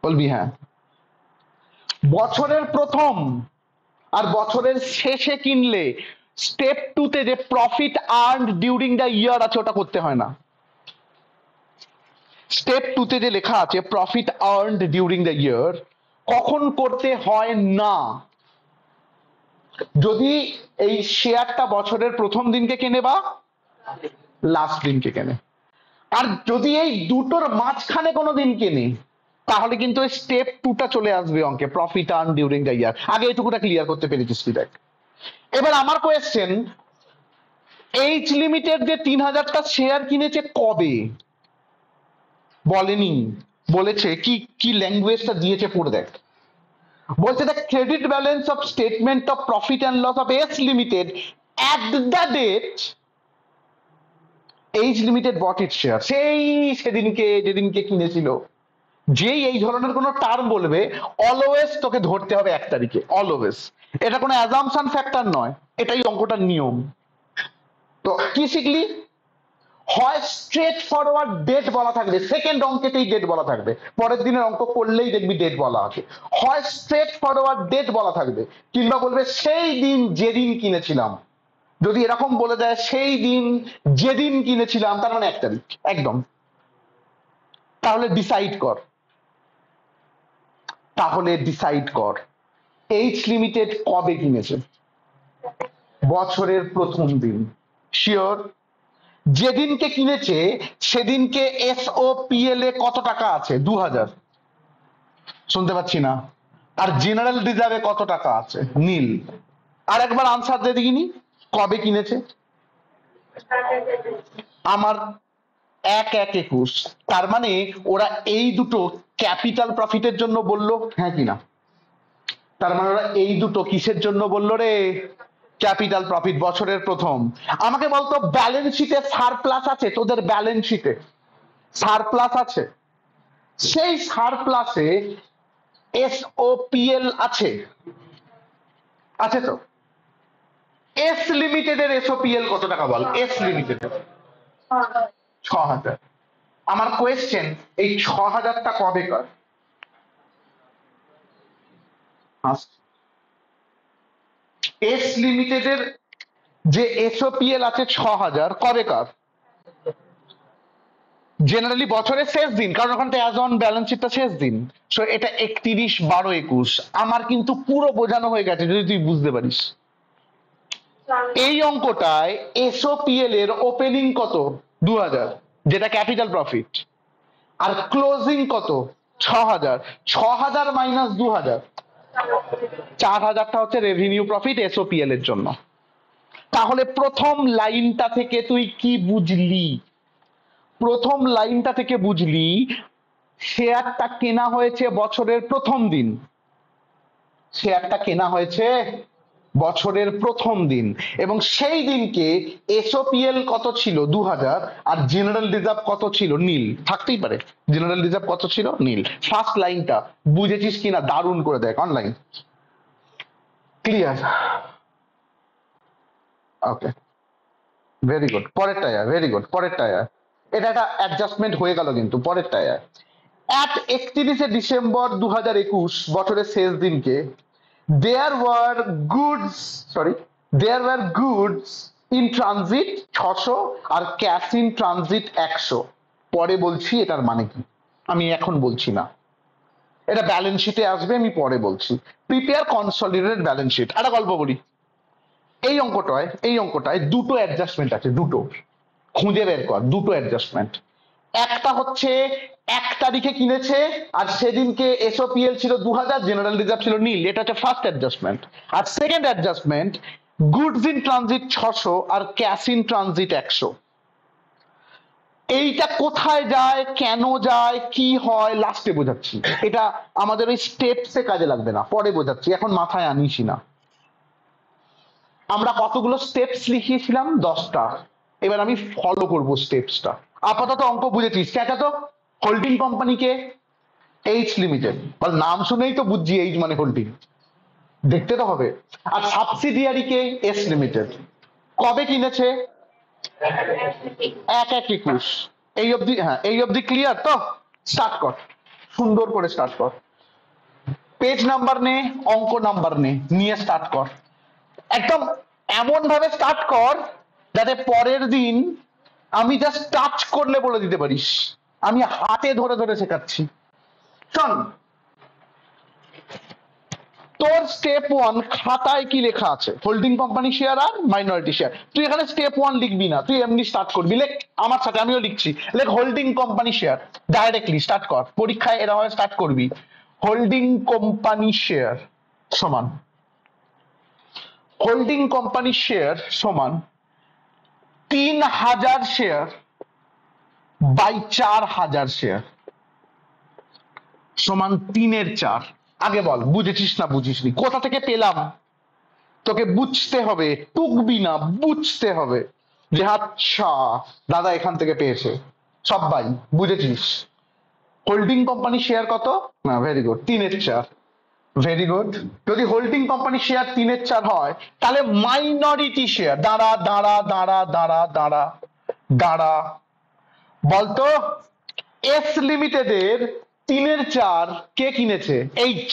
বলবি হ্যাঁ। বছরের প্রথম আর বছরের শেষে কিনলে স্টেপ 2 তে যে প্রফিট আর্নড ডিউরিং দ্য ইয়ার আছে ওটা করতে হয় না। স্টেপ 2 তে যে লেখা আছে profit earned during the year, কখন করতে হয় না? যদি এই শেয়ারটা বছরের প্রথম দিনকে কেনে বা লাস্ট দিনকে কেনে। আর যদি এই দুটোর মাঝখানে কোনোদিন কেনে, তাহলে কিন্তু স্টেপ 2টা চলে আসবে অঙ্কে, প্রফিট আর্ন ডিউরিং দ্য ইয়ার। আগে এইটুকুটা ক্লিয়ার করতে পেরেছিস কি দেখ। এবার আমার কোয়েশ্চেন, এইচ লিমিটেড যে 3000টা শেয়ার কিনেছে কবে বলেনি, বলেছে কি কি ল্যাঙ্গুয়েজটা দিয়েছে পড়ে দেখ। বলছে the credit balance of statement of profit and loss of S limited at the date H limited bought it share. সেই সেদিনকে যেদিনকে কিনেছিল। যেই এই ধরনের কোনো টার্ম বলবে অলওয়েজ তোকে ধরতে হবে 1 তারিখে, অলওয়েজ। এটা কোনো অ্যাজাম্পশন ফ্যাক্টর নয়, এটাই অঙ্কটার নিয়ম। তো কি শিখলি? হয় স্ট্রেট ফরওয়ার্ড ডেট বলা থাকবে, সেকেন্ড অঙ্কেতেই ডেট বলা থাকবে, পরের দিনের অঙ্ক করলেই দেখবি ডেট বলা আছে। হয় স্ট্রেট ফরওয়ার্ড ডেট বলা থাকবে, কিংবা বলবে সেই দিন যেদিন কিনেছিলাম। যদি এরকম বলে দেয় সেই দিন যেদিন কিনেছিলাম, তার মানে 1 তারিখ একদম। তাহলে ডিসাইড কর, এইচ লিমিটেড কবে কিনেছে? বছরের প্রথম দিন। শিওর? যেদিনকে কিনেছে সেদিনকে এসওপিএল এ কত টাকা আছে? 2000। শুনতে পাচ্ছি না। আর জেনারেল রিজার্ভে কত টাকা আছে? নীল। আর একবার আনসার দিয়ে দেখিনি, কবে কিনেছে? আমার 1/1/21। তার মানে ওরা এই দুটো ক্যাপিটাল প্রফিটের জন্য বললো, হ্যাঁ কিনা? তার মানে ওরা এই দুটো কিসের জন্য বললো রে? ক্যাপিটাল প্রফিট, বছরের প্রথম। আমাকে বলতো ব্যালেন্স শিটে সারপ্লাস আছে? তোদের ব্যালেন্স শিটে সারপ্লাস আছে? সেই সারপ্লাসে এসওপিএল আছে? আছে তো। এস লিমিটেডের এসওপিএল কত টাকা বল? S limited 6000। আমার কোয়েশ্চেন, এই 6000টা কবে কর? এস লিমিটেডের যে এসওপিএল আছে 6000, কবে কার? জেনারেলি বছরের শেষ দিন, কারণ ওখান থেকে অ্যাজ অন ব্যালেন্স শিটটা শেষ দিন। সো এটা 31/12/21। আমার কিন্তু পুরো বোঝানো হয়ে গেছে যদি তুই বুঝতে পারিস। এই অঙ্কটায় এসওপিএল এর ওপেনিং কত? 2000, যেটা ক্যাপিটাল প্রফিট। আর ক্লোজিং কত? 6000। 6000 মাইনাস 2000, 4000টা হচ্ছে রেভিনিউ প্রফিট এসওপিএল এর জন্য। তাহলে প্রথম লাইনটা থেকে তুই কি বুঝলি? প্রথম লাইনটা থেকে বুঝলি শেয়ারটা কেনা হয়েছে বছরের প্রথম দিন। শেয়ারটা কেনা হয়েছে বছরের প্রথম দিন, এবং সেই দিনকে এসওপিএল কত ছিল? 2000। আর জেনারেল রিজার্ভ কত ছিল? নীল। থাকতেই পারে জেনারেল রিজার্ভ কত ছিল? নীল। ফার্স্ট লাইনটা বুঝেছিস কিনা দারুণ করে দেখ online. Clear? Okay, very good. পরেরটা ভেরি গুড, পরেরটা এটা একটা অ্যাডজাস্টমেন্ট হয়ে গেল, কিন্তু পরেরটা at 31শে ডিসেম্বর 2021, বছরের শেষ দিনকে there were goods in transit 600 আর ক্যাশ ইন ট্রানজিট 100। পরে বলছি এটার মানে কি, আমি এখন বলছি না, এটা ব্যালেন্স শিটে আসবে, আমি পরে বলছি। Prepare consolidated balance sheet. একটা গল্প বলি। এই অঙ্কটায় দুটো অ্যাডজাস্টমেন্ট আছে, দুটো খুঁজে বের কর। দুটো অ্যাডজাস্টমেন্ট। একটা হচ্ছে 1 তারিখে কিনেছে আর সেদিনকে এসওপিএল ছিল 2000, জেনারেল রিজার্ভ ছিল নীল, এটা হচ্ছে ফার্স্ট অ্যাডজাস্টমেন্ট। আর second adjustment, goods in transit 600 আর ক্যাশ ইন ট্রানজিট 100। এইটা কোথায় যায়, কেন যায়, কি হয়, লাস্টে বোঝাচ্ছি। এটা আমাদের ওই স্টেপসে কাজে লাগবে না, পরে বোঝাচ্ছি, এখন মাথায় আনিসি না। আমরা কতগুলো স্টেপস লিখিয়েছিলাম? 10টা। এবার আমি ফলো করব স্টেপসটা। আপাতত অঙ্ক বুঝেছিস? ক্যাটা তো হোল্ডিং কোম্পানিকে এইচ লিমিটেড, নাম শুনেই তো বুঝছি এইচ মানে হোল্ডিং, দেখতে তো হবে। আর সাবসিডিয়ারিকে এস লিমিটেড। কবে কিনেছে? 1/1/21। এই অবধি? হ্যাঁ, এই অবধি ক্লিয়ার তো? স্টার্ট কর, সুন্দর করে স্টার্ট কর। পেজ নাম্বার নে, অঙ্ক নাম্বার নে, নিয়ে স্টার্ট কর। একদম এমন ভাবে স্টার্ট কর যাতে পরের দিন আমি জাস্ট টাচ করলে বলে দিতে পারিস। আমি হাতে ধরে ধরে শেখাচ্ছি। শোন, তোর স্টেপ ওয়ান খাতায় কি লেখা আছে? হোল্ডিং কোম্পানি শেয়ার আর মাইনরিটি শেয়ার। তুই এখানে স্টেপ ওয়ান লিখবি না, তুই এমনি স্টার্ট করবি। লেখ আমার সাথে, আমিও লিখছি। লেখ holding company share, directly start কর। পরীক্ষায় এরকম স্টার্ট করবি, হোল্ডিং কোম্পানি শেয়ার সমান, হোল্ডিং কোম্পানি শেয়ার সমান 3000 শেয়ার বাই 4000 শেয়ার সমান 3/4। আগে বল বুঝেছিস না বুঝিসনি? কোথা থেকে পেলাম? তোকে বুঝতে হবে, টুকবি না, বুঝতে হবে যে আচ্ছা দাদা এখান থেকে পেয়েছে। সবাই বুঝেছিস? হোল্ডিং কোম্পানি শেয়ার কত? না, ভেরি গুড, 3/4। Very good. যদি হোল্ডিং কোম্পানি শেয়ার 3/4 হয়, তাহলে মাইনরিটি শেয়ার, দাঁড়া দাঁড়া দাঁড়া দাঁড়া দাঁড়া দাঁড়া, বলতো এস লিমিটেডের 3/4 কে কিনেছে? এইচ,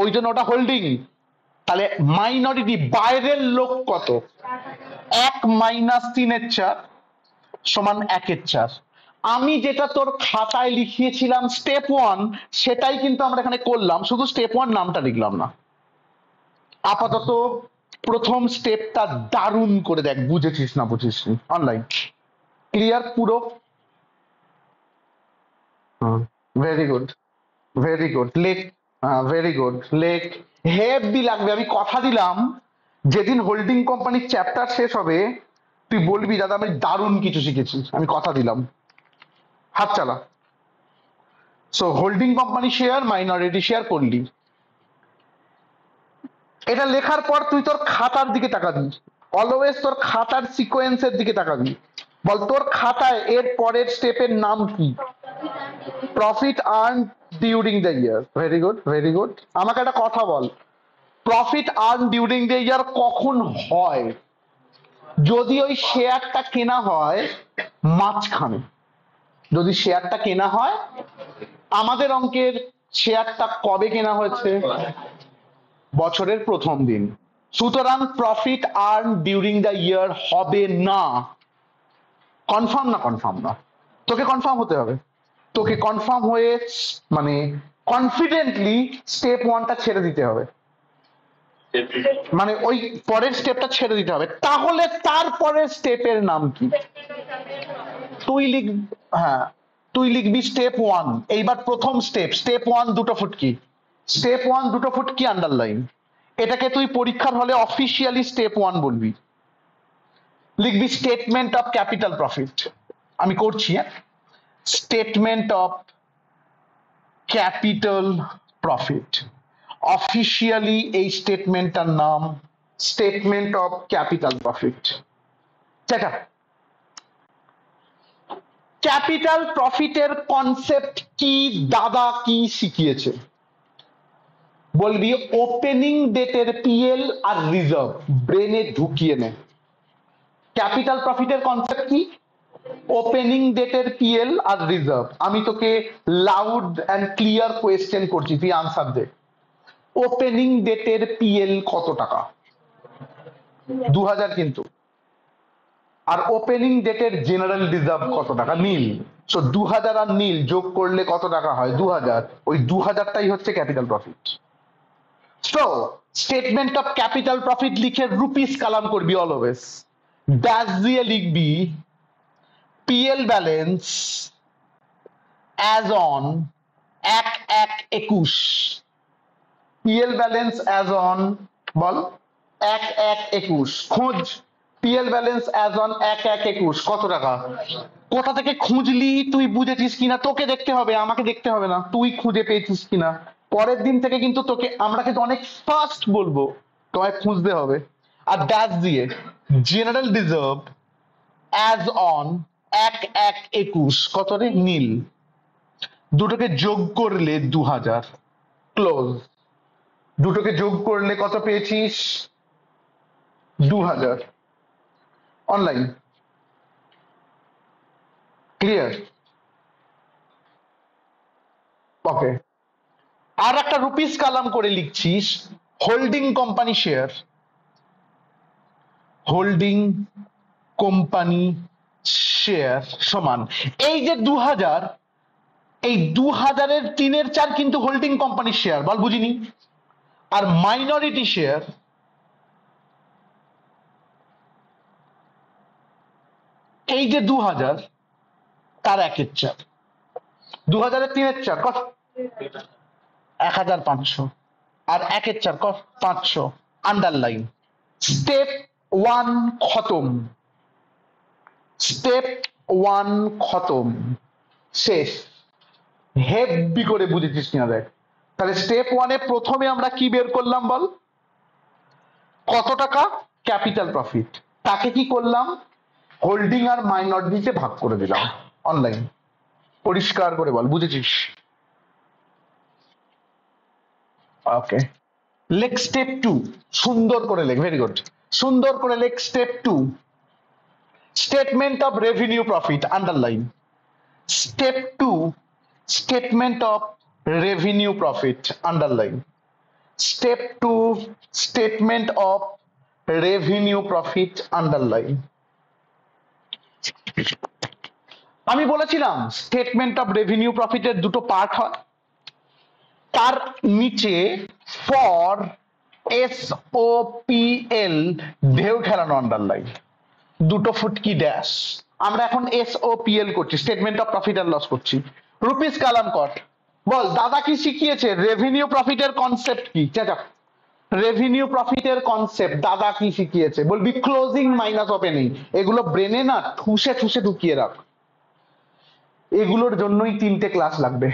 ওই জন্য ওটা হোল্ডিং। তাহলে মাইনরিটি বাইরের লোক কত? 1 মাইনাস 3/4 সমান 1/4। আমি যেটা তোর খাতায় লিখিয়েছিলাম স্টেপ ওয়ান, সেটাই কিন্তু আমরা এখানে করলাম, শুধু স্টেপ ওয়ান নামটা লিখলাম না। আপাতত প্রথম স্টেপটা দারুণ করে দেখ, বুঝেছিস না বুঝিসনি? অনলাইন ক্লিয়ার পুরো? Very good, very good. লেখ, ভেরি গুড, লেখ। হেভি লাগবে, আমি কথা দিলাম যেদিন হোল্ডিং কোম্পানির চ্যাপ্টার শেষ হবে তুই বলবি দাদা আমি দারুণ কিছু শিখেছি, আমি কথা দিলাম। হাত চালা। So holding company share minority share করলি, এটা লেখার পর তুই তোর খাতার দিকে তাকাবি, অলওয়েজ তোর খাতার সিকোয়েন্সের দিকে তাকাবি। বল তোর খাতায় এর পরের স্টেপের নাম কি? Profit earn during the year. Very good, very good. আমাকে একটা কথা বল, profit earn during the year কখন হয়? যদি ওই শেয়ারটা কেনা হয় মাঝখানে, যদি শেয়ারটা কেনা হয়, আমাদের অঙ্কের শেয়ারটা কবে কেনা হয়েছে? বছরের প্রথম দিন। সুতরাং প্রফিট আর্ন ডিউরিং দ্য ইয়ার হবে না। কনফার্ম না? কনফার্ম না? তোকে কনফার্ম হতে হবে, তোকে কনফার্ম হয়ে মানে কনফিডেন্টলি স্টেপ ওয়ানটা ছেড়ে দিতে হবে, মানে ওই পরের স্টেপটা ছেড়ে দিতে হবে। তাহলে তারপরের স্টেপের নাম কি? তুই লিখ, হ্যাঁ তুই লিখবি স্টেপ ওয়ান। এইবার প্রথম স্টেপ, স্টেপ ওয়ান দুটো ফুটকি, স্টেপ ওয়ান দুটো ফুটকি আন্ডারলাইন। এটাকে তুই পরীক্ষার হলে অফিসিয়ালি স্টেপ ওয়ান বলবি। লিখবি স্টেটমেন্ট অফ ক্যাপিটাল প্রফিট। আমি করছি, হ্যাঁ, statement of capital profit. Officially এই স্টেটমেন্টটার নাম স্টেটমেন্ট অফ ক্যাপিটাল প্রফিট। দেখা, ক্যাপিটাল প্রফিটের কনসেপ্ট কি দাদা, কি শিখিয়েছে? বলবি ওপেনিং ডেটের পিএল আর রিজার্ভ, ব্রেনে ঢুকিয়ে নে। ক্যাপিটাল প্রফিটের কনসেপ্ট কি? ওপেনিং ডেটের পিএল আর রিজার্ভ। আমি তোকে লাউড অ্যান্ড ক্লিয়ার কোয়েশ্চেন করছি, তুই আনসার দে। ওপেনিং ডেটের পিএল কত টাকা? 2000 কিন্তু। আর ওপেনিং ডেটের জেনারেল রিজার্ভ কত টাকা? নীল। সো 2000 আর নীল যোগ করলে কত টাকা হয়? 2000। ওই 2000টাই হচ্ছে capital profit. So statement of capital profit লিখে রুপিস কালাম করবি অলওয়েজ। ড্যাশ দিয়ে লিখবি PL balance as on 1/1/21। PL balance as on, বল, 1/1/21। খোঁজ পিএল ব্যালেন্স অ্যাজ অন 1/1/21 কত টাকা? কোথা থেকে খুঁজলি তুই বুঝেছিস কিনা তোকে দেখতে হবে, আমাকে দেখতে হবে না। তুই খুঁজে পেয়েছিস কিনা পরের দিন থেকে কিন্তু তোকে আমরা কিন্তু অনেক ফাস্ট বলবো, তোমায় খুঁজতে হবে। আর ড্যাশ দিয়ে জেনারেল রিজার্ভ অ্যাজ অন 1/1/21 কত রে? নীল। দুটোকে যোগ করলে 2000, ক্লোজ। দুটোকে যোগ করলে কত পেয়েছিস? 2000। Online clear? ওকে। আর একটা রুপিস কালাম করে লিখছিস holding company share, holding company share সমান এই যে 2000, এই 2000-এর 3/4 কিন্তু হোল্ডিং কোম্পানির শেয়ার। বল বুঝিনি? আর মাইনরিটি শেয়ার এই যে 2000 তার 1/4, 2000-এর 3/4 কত? 1500, আর 1/4 কত? 500। আন্ডারলাইন। স্টেপ 1 খতম, স্টেপ 1 খতম, শেষ। হেভি করে বুঝেছিস কিনা দেখ। তাহলে স্টেপ 1-এ প্রথমে আমরা কি বের করলাম বল? কত টাকা? Capital profit. তাকে কি করলাম? হোল্ডিং আর মাইনরিটিতে ভাগ করে দিলাম। অনলাইন পরিষ্কার করে বল, বুঝেছিস? ওকে, লেখ স্টেপ 2। সুন্দর করে লেখ, ভেরি গুড, সুন্দর করে লেখ step 2। Statement of revenue profit, underline. Step 2, statement of revenue profit, underline. Step 2, statement of revenue profit, underline. আমি বলেছিলাম স্টেটমেন্ট অফ রেভিনিউ প্রফিটের দুটো পার্ট হয়, তার নিচে ফর SOPL ঢেউ খেলানো আন্ডারলাইন, দুটো ফুটকি ড্যাশ। আমরা এখন SOPL করছি, statement of profit and loss করছি। রুপিস কালাম কট, বল দাদা কি শিখিয়েছে? রেভিনিউ প্রফিটের কনসেপ্ট কি? চাচা, রেভিনিউ প্রফিটের কনসেপ্ট দাদা কি শিখিয়েছে? বলবি ক্লোজিং মাইনাস ওপেনিং। এগুলো ব্রেনে না ঠুসে ঠুসে ঢুকিয়ে রাখ, এগুলোর জন্যই 3টে ক্লাস লাগবে।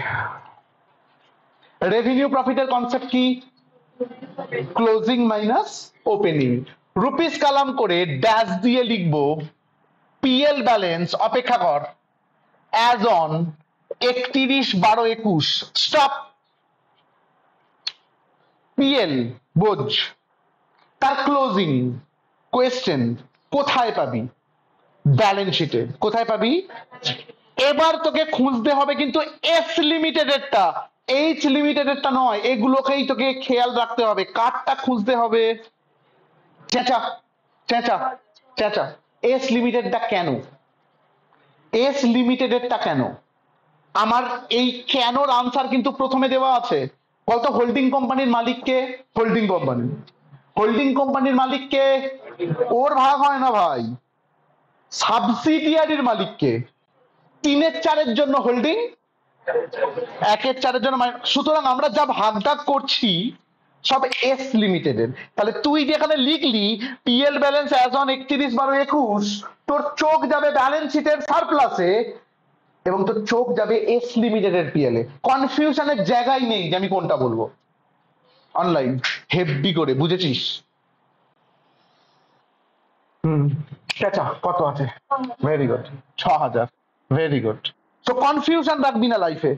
রেভিনিউ প্রফিটের কনসেপ্ট কি? Closing minus opening. Rupees column করে ড্যাশ দিয়ে লিখবো পিএল ব্যালেন্স, অপেক্ষা কর, অ্যাজ অন 31/12/21। স্টপ। পিএল বোঝ, তার ক্লোজিং কোয়েশ্চেন কোথায় পাবি? ব্যালেন্স শিটে। কোথায় পাবি? এবার তোকে খুঁজতে হবে কিন্তু এস লিমিটেডেরটা, এইচ লিমিটেডেরটা নয়। এগুলোকেই তোকে খেয়াল রাখতে হবে। কারটা খুঁজতে হবে? চেঁচা চেঁচা চেঁচা, এস লিমিটেডটা কেন? এস লিমিটেডেরটা কেন? আমার এই কেনর আনসার কিন্তু প্রথমে দেওয়া আছে। বলতো হোল্ডিং কোম্পানির মালিককে? Holding company. হোল্ডিং কোম্পানির মালিককে? ওর ভাগ হয় না ভাই, সাবসিডিয়ারির মালিককে। 3/4 জন্য হোল্ডিং, 1/4 জন্য। সুতরাং আমরা যা ভাগটাগ করছি সব এস লিমিটেডের। তাহলে তুই যেখানে লিখলি পিএল ব্যালেন্স অ্যাজ অন 31/12/21, তোর চোখ যাবে ব্যালেন্স শিটের সারপ্লাসে এবং তোর চোখ যাবে এস লিমিটেডের পিএল এ। কনফিউশনের জায়গায় নেই যে আমি কোনটা বলবো। অনলাইন হেভি করে বুঝেছিস? আচ্ছা, কত আছে? Very good, 6000। Very good. তো কনফিউশন রাখবি না লাইফে,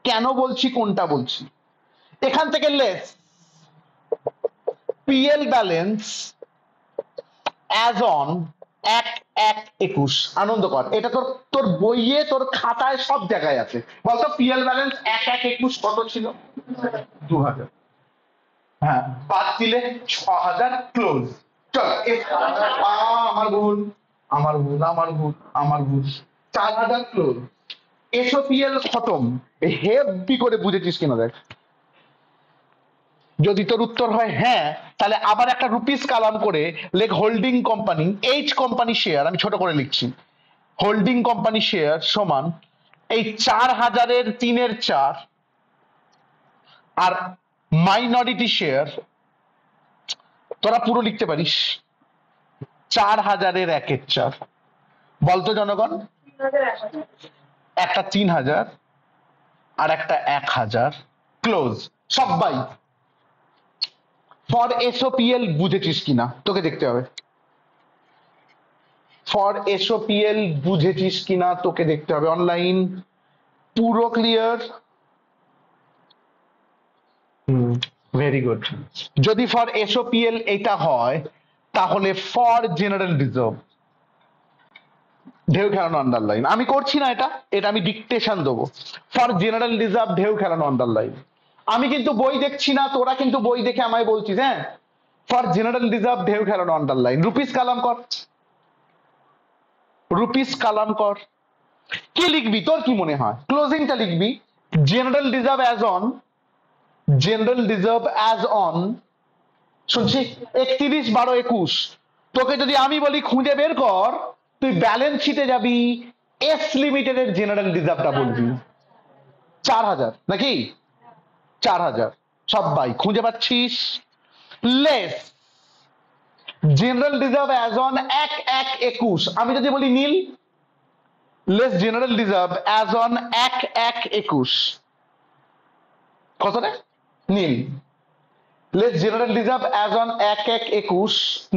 কেন বলছি কোনটা বলছি। এখান থেকে less PL balance as on 1/1/21। আনন্দ কর, এটা তোর তোর বইয়ে তোর খাতায় সব জায়গায় আছে। বলতো পিএল ব্যালেন্স 1/1/21 কত ছিল? 2000। হ্যাঁ, বাদ দিলে 6000 ক্লোজ। চল আমার ভুল, আমার ভুল, আমার ভুল, আমার ভুল। 4000 ক্লোজ। এসওপিএল খতম। হেভি করে বুঝেছিস কিনা দেখ। যদি তোর উত্তর হয় হ্যাঁ, তাহলে আবার একটা রুপিস কালাম করে লেখ holding company, H company share, আমি ছোট করে লিখছি, হোল্ডিং কোম্পানি শেয়ার সমান এই 4000-এর 3/4 আর মাইনরিটি শেয়ার, তোরা পুরো লিখতে পারিস 4000-এর 1/4। বলতো জনগণ, একটা 3000 আর একটা 1000 ক্লোজ। সবাই ফর এসওপিএল বুঝেছিস কিনা তোকে দেখতে হবে। ফর এসওপিএল বুঝেছিস কিনা তোকে দেখতে হবে। অনলাইন পুরো ক্লিয়ার? Very good. যদি ফর এসওপিএল এটা হয় তাহলে ফর জেনারেল রিজার্ভ ঢেউ খেলানো আন্ডারলাইন। আমি করছি না এটা, এটা আমি ডিকটেশন দেবো। ফর জেনারেল রিজার্ভ ঢেউ খেলানো আন্ডারলাইন। আমি কিন্তু বই দেখছি না, তোরা কিন্তু বই দেখে আমায় বলছিস। হ্যাঁ, ফর জেনারেল রিজার্ভ ঢেউ খেলানো আন্ডারলাইন। রুপিস কালাম কর, রুপিস কালাম কর। কি লিখবি তোর কি মনে হয়? ক্লোজিংটা লিখবি general reserve as on general reserve as on, শুনছি 31/12/21, তোকে যদি আমি বলি খুঁজে বের কর, তুই ব্যালেন্স শিটে যাবি, এস লিমিটেডের জেনারেল রিজার্ভটা বলবি 4,000 নাকি 4,000। সবাই খুঁজে পাচ্ছিস? Less general reserve as on 1/1/21, আমি যদি বলি nil, less general reserve as on 1/1/21 কত রে? Nil. Less general reserve as on 1/1/21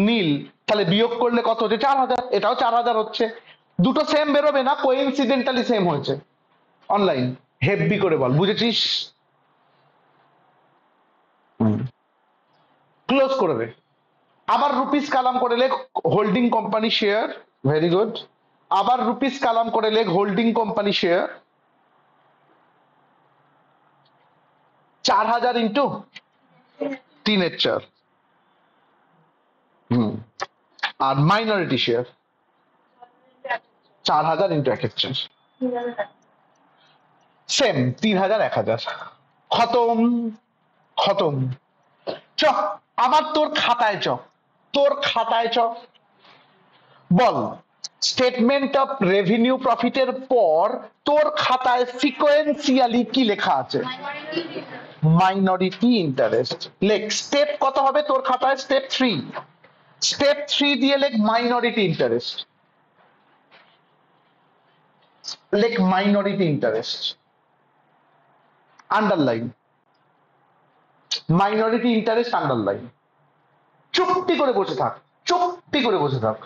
nil, তাহলে বিয়োগ করলে কত হচ্ছে? 4,000। এটাও 4,000 হচ্ছে। দুটো সেম বেরোবে না, কোইন্সিডেন্টালি সেম হয়েছে। অনলাইন হেভি করে বল, বুঝেছিস? ক্লোজ করে দে। আবার রুপিস কালাম করে লেখ holding company share, very good. আবার রুপিস কালাম করে লেখ হোল্ডিং কোম্পানি শেয়ার, 4,000 ইন্টু 3/4। আর মাইনরিটি শেয়ার 4,000 ইন্টু 1/4, সেম 3,000 1,000। খতম খতম। চ আবার তোর খাতায় চ, তোর খাতায় চ, বল স্টেটমেন্ট অফ রেভিনিউ প্রফিটের পর তোর খাতায় সিকোয়েন্সিয়ালি কি লেখা আছে? Minority interest. লেখ স্টেপ কত হবে তোর খাতায়? স্টেপ 3। স্টেপ 3 দিয়ে লেখ মাইনরিটি ইন্টারেস্ট, লেখ minority interest, underline minority interest, underline. চুপটি করে বসে থাক, চুপটি করে বসে থাক।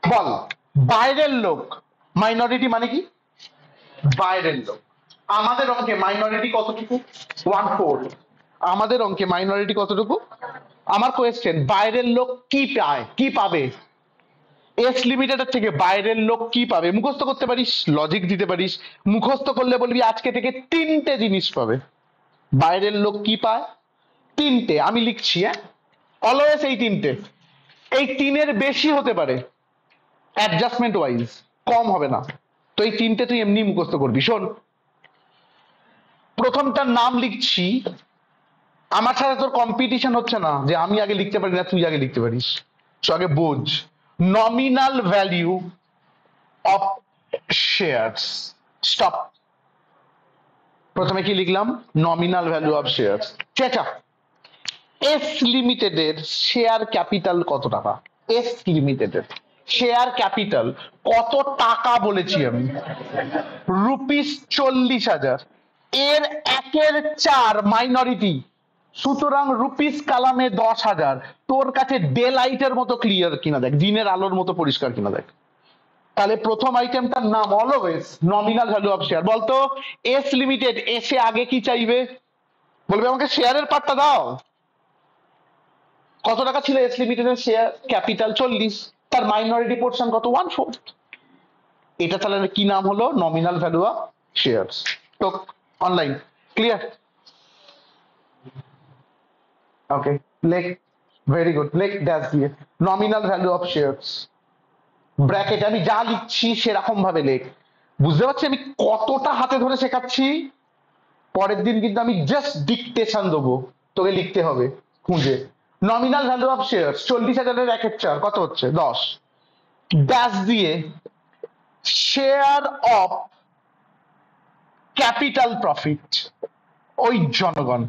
বল বাইরের লোক, মাইনরিটি মানে কি? বাইরের লোক। আমাদের অঙ্কে মাইনরিটি কতটুকু? 1/4। আমাদের অঙ্কে মাইনরিটি কতটুকু? আমার কোয়েশ্চেন, বাইরের লোক কি পায়, কি পাবে? এস লিমিটেডের থেকে বাইরের লোক কি পাবে? মুখস্থ করতে পারিস, লজিক দিতে পারিস। মুখস্থ করলে বলবি আজকে থেকে 3টে জিনিস পাবে। বাইরের লোক কি পায়? 3টে, আমি লিখছি। হ্যাঁ, অলওয়েজ এই 3টে। এই 3-এর বেশি হতে পারে অ্যাডজাস্টমেন্ট ওয়াইজ, কম হবে না। তো এই 3টে তুই এমনি মুখস্থ করবি। শোন, প্রথমটার নাম লিখছি। আমার সাথে তোর কম্পিটিশন হচ্ছে না যে আমি আগে লিখতে পারি না তুই আগে লিখতে পারিস। তো আগে বোঝ, nominal value of shares. Stop. প্রথমে কি লিখলাম? Nominal value of shares. চেঁচা। এস লিমিটেডের শেয়ার ক্যাপিটাল কত টাকা? এস লিমিটেডের শেয়ার ক্যাপিটাল কত টাকা বলেছি আমি? রুপিস 40,000। এর 1/4 মাইনরিটি, সুতরাং রুপিস কালামে 10,000। তোর কাছে ডে লাইটের মতো ক্লিয়ার কিনা দেখ, দিনের আলোর মতো পরিষ্কার কিনা দেখ। তাহলে প্রথম আইটেমটার নাম always nominal value of share. বলতো এস লিমিটেড এসে আগে কি চাইবে? বলবে আমাকে শেয়ারের পার্টটা দাও। কত টাকা ছিল এস লিমিটেডের শেয়ার ক্যাপিটাল? 40। তার মাইনরিটি পোর্শন কত? 1/4। এটা তাহলে কি নাম হলো? Nominal value of shares. তো অনলাইন ক্লিয়ার? ওকে, লেখ, ভেরি গুড, লেখ ড্যাশ দিয়ে nominal value of shares. Bracket আমি যা লিখছি সেরকম ভাবে লেখ। বুঝতে পারছি আমি কতটা হাতে ধরে শেখাচ্ছি? পরের দিন কিন্তু আমি জাস্ট ডিকটেশন দেবো, তোকে লিখতে হবে খুঁজে। নমিনাল ভ্যালু অফ শেয়ারস 40,000-এর 1/4 কত হচ্ছে? 10। ড্যাশ দিয়ে শেয়ার অফ ক্যাপিটাল প্রফিট, ওই জনগণ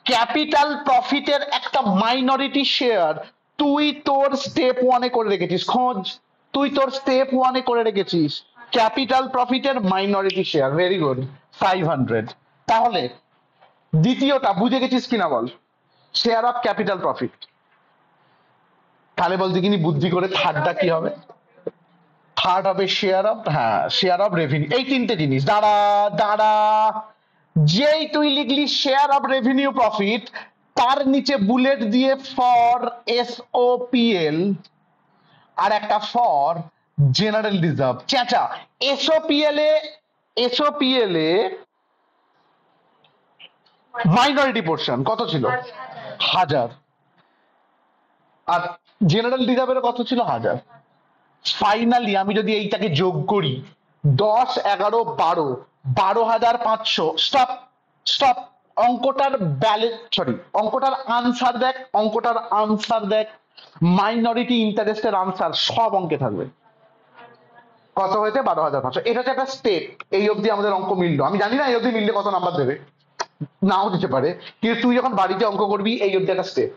ক্যাপিটাল প্রফিটের একটা মাইনরিটি শেয়ার তুই তোর স্টেপ 1-এ করে রেখেছিস। খোঁজ, তুই তোর স্টেপ 1-এ করে রেখেছিস ক্যাপিটাল প্রফিটের মাইনরিটি শেয়ার। Very good, 500। তাহলে দ্বিতীয়টা বুঝে গেছিস কিনা বল? Share of capital profit. তাহলে বল দেখিনি বুদ্ধি করে থার্ডটা কি হবে? থার্ড হবে শেয়ার অফ, হ্যাঁ, শেয়ার অফ রেভিনিউ। এই 3টে জিনিস। দাঁড়া দাঁড়া, যেই তুই লিখলি শেয়ার অফ রেভিনিউ প্রফিট, তার নিচে বুলেট দিয়ে ফর এসওপিএল আর একটা ফর জেনারেল রিজার্ভ। চেঁচা। এসওপিএল এ মাইনরিটি পোর্শন কত ছিল? 1,000। আর জেনারেল রিজার্ভের কত ছিল? 1,000। ফাইনালি আমি যদি এইটাকে যোগ করি, 10, 11, 12, 12,500। স্টপ স্টপ, অঙ্কটার অঙ্কটার আনসার দেখ, মাইনরিটি ইন্টারেস্টের আনসার সব অঙ্কে থাকবে। কত হয়েছে? 12,500। এটা হচ্ছে একটা স্টেপ। এই অবধি আমাদের অঙ্ক মিললো। আমি জানি না এই অবধি মিললে কত নাম্বার দেবে, নাও দিতে পারে, কিন্তু তুই যখন বাড়িতে অঙ্ক করবি এই অবধি একটা স্টেপ,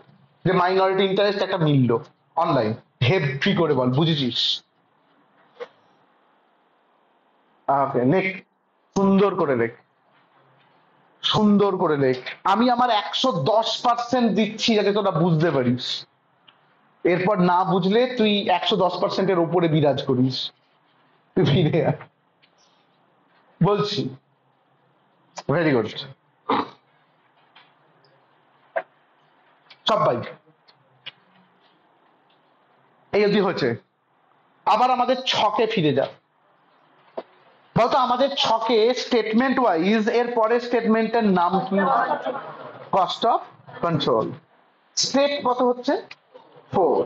যে মাইনরিটি ইন্টারেস্ট একটা মিললো অনলাইন। হেভি করে বল, বুঝেছিস? ওকে, লেখ, সুন্দর করে লেখ, সুন্দর করে লেখ। আমি আমার 110% দিচ্ছি যাতে তোরা বুঝতে পারিস। এরপর না বুঝলে তুই 110%-এর ওপরে বিরাজ করিস। তুই ফিরে আয়। বলছি, ভেরি গুড। সবাই এই অবধি হয়েছে। আবার আমাদের ছকে ফিরে যা। বলতো আমাদের ছকে স্টেটমেন্ট ওয়াইজ এর পরের স্টেটমেন্টের নাম কি? Cost of control. স্টেপ কত হচ্ছে? 4।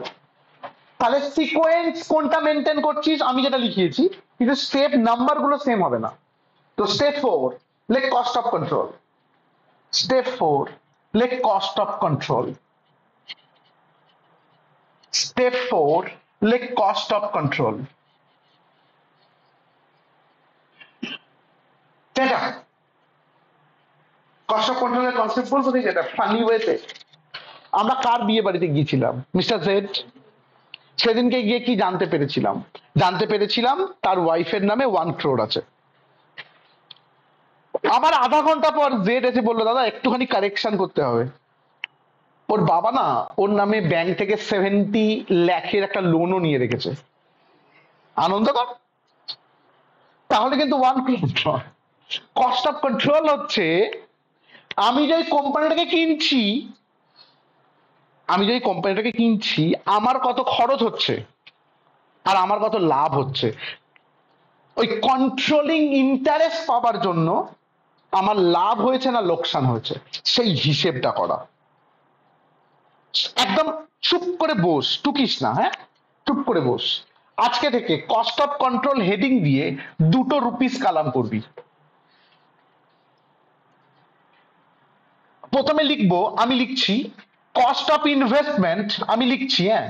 তাহলে সিকোয়েন্স কোনটা মেনটেন করছিস? আমি যেটা লিখিয়েছি, কিন্তু স্টেপ নাম্বার গুলো সেম হবে না। তো স্টেপ 4 লেখ কস্ট অফ কন্ট্রোল। স্টেপ 4 লেখ কস্ট অফ কন্ট্রোল। স্টেপ 4 লেখ কস্ট অফ কন্ট্রোল। এটা কস্ট অফ কন্ট্রোলের কনসেপ্ট বলবো ঠিক, এটা ফানি ওয়েতে। আমরা কার বিয়ে বাড়িতে গিয়েছিলাম? Mister Z. সেদিনকে গিয়ে কি জানতে পেরেছিলাম? জানতে পেরেছিলাম তার ওয়াইফের নামে 1 crore আছে। আবার আধা ঘন্টা পর জেড এসে বললো, দাদা একটুখানি কারেকশন করতে হবে। ওর বাবা না ওর নামে ব্যাংক থেকে 70 লাখের একটা লোনও নিয়ে রেখেছে। আনন্দ কর। তাহলে কিন্তু 1 crore। কস্ট অফ কন্ট্রোল হচ্ছে আমি যে কোম্পানিটাকে কিনছি, আমার কত খরচ হচ্ছে আর আমার কত লাভ হচ্ছে। ওই কন্ট্রোলিং ইন্টারেস্ট পাওয়ার জন্য আমার লাভ হয়েছে না লোকসান হয়েছে, সেই হিসেবটা করা। একদম চুপ করে বস, টুকিস না। হ্যাঁ, চুপ করে বস। আজকে থেকে কস্ট অফ কন্ট্রোল হেডিং দিয়ে 2 রুপিস কালাম করবি। প্রথমে লিখবো, আমি লিখছি কস্ট অফ ইনভেস্টমেন্ট। আমি লিখছি, হ্যাঁ,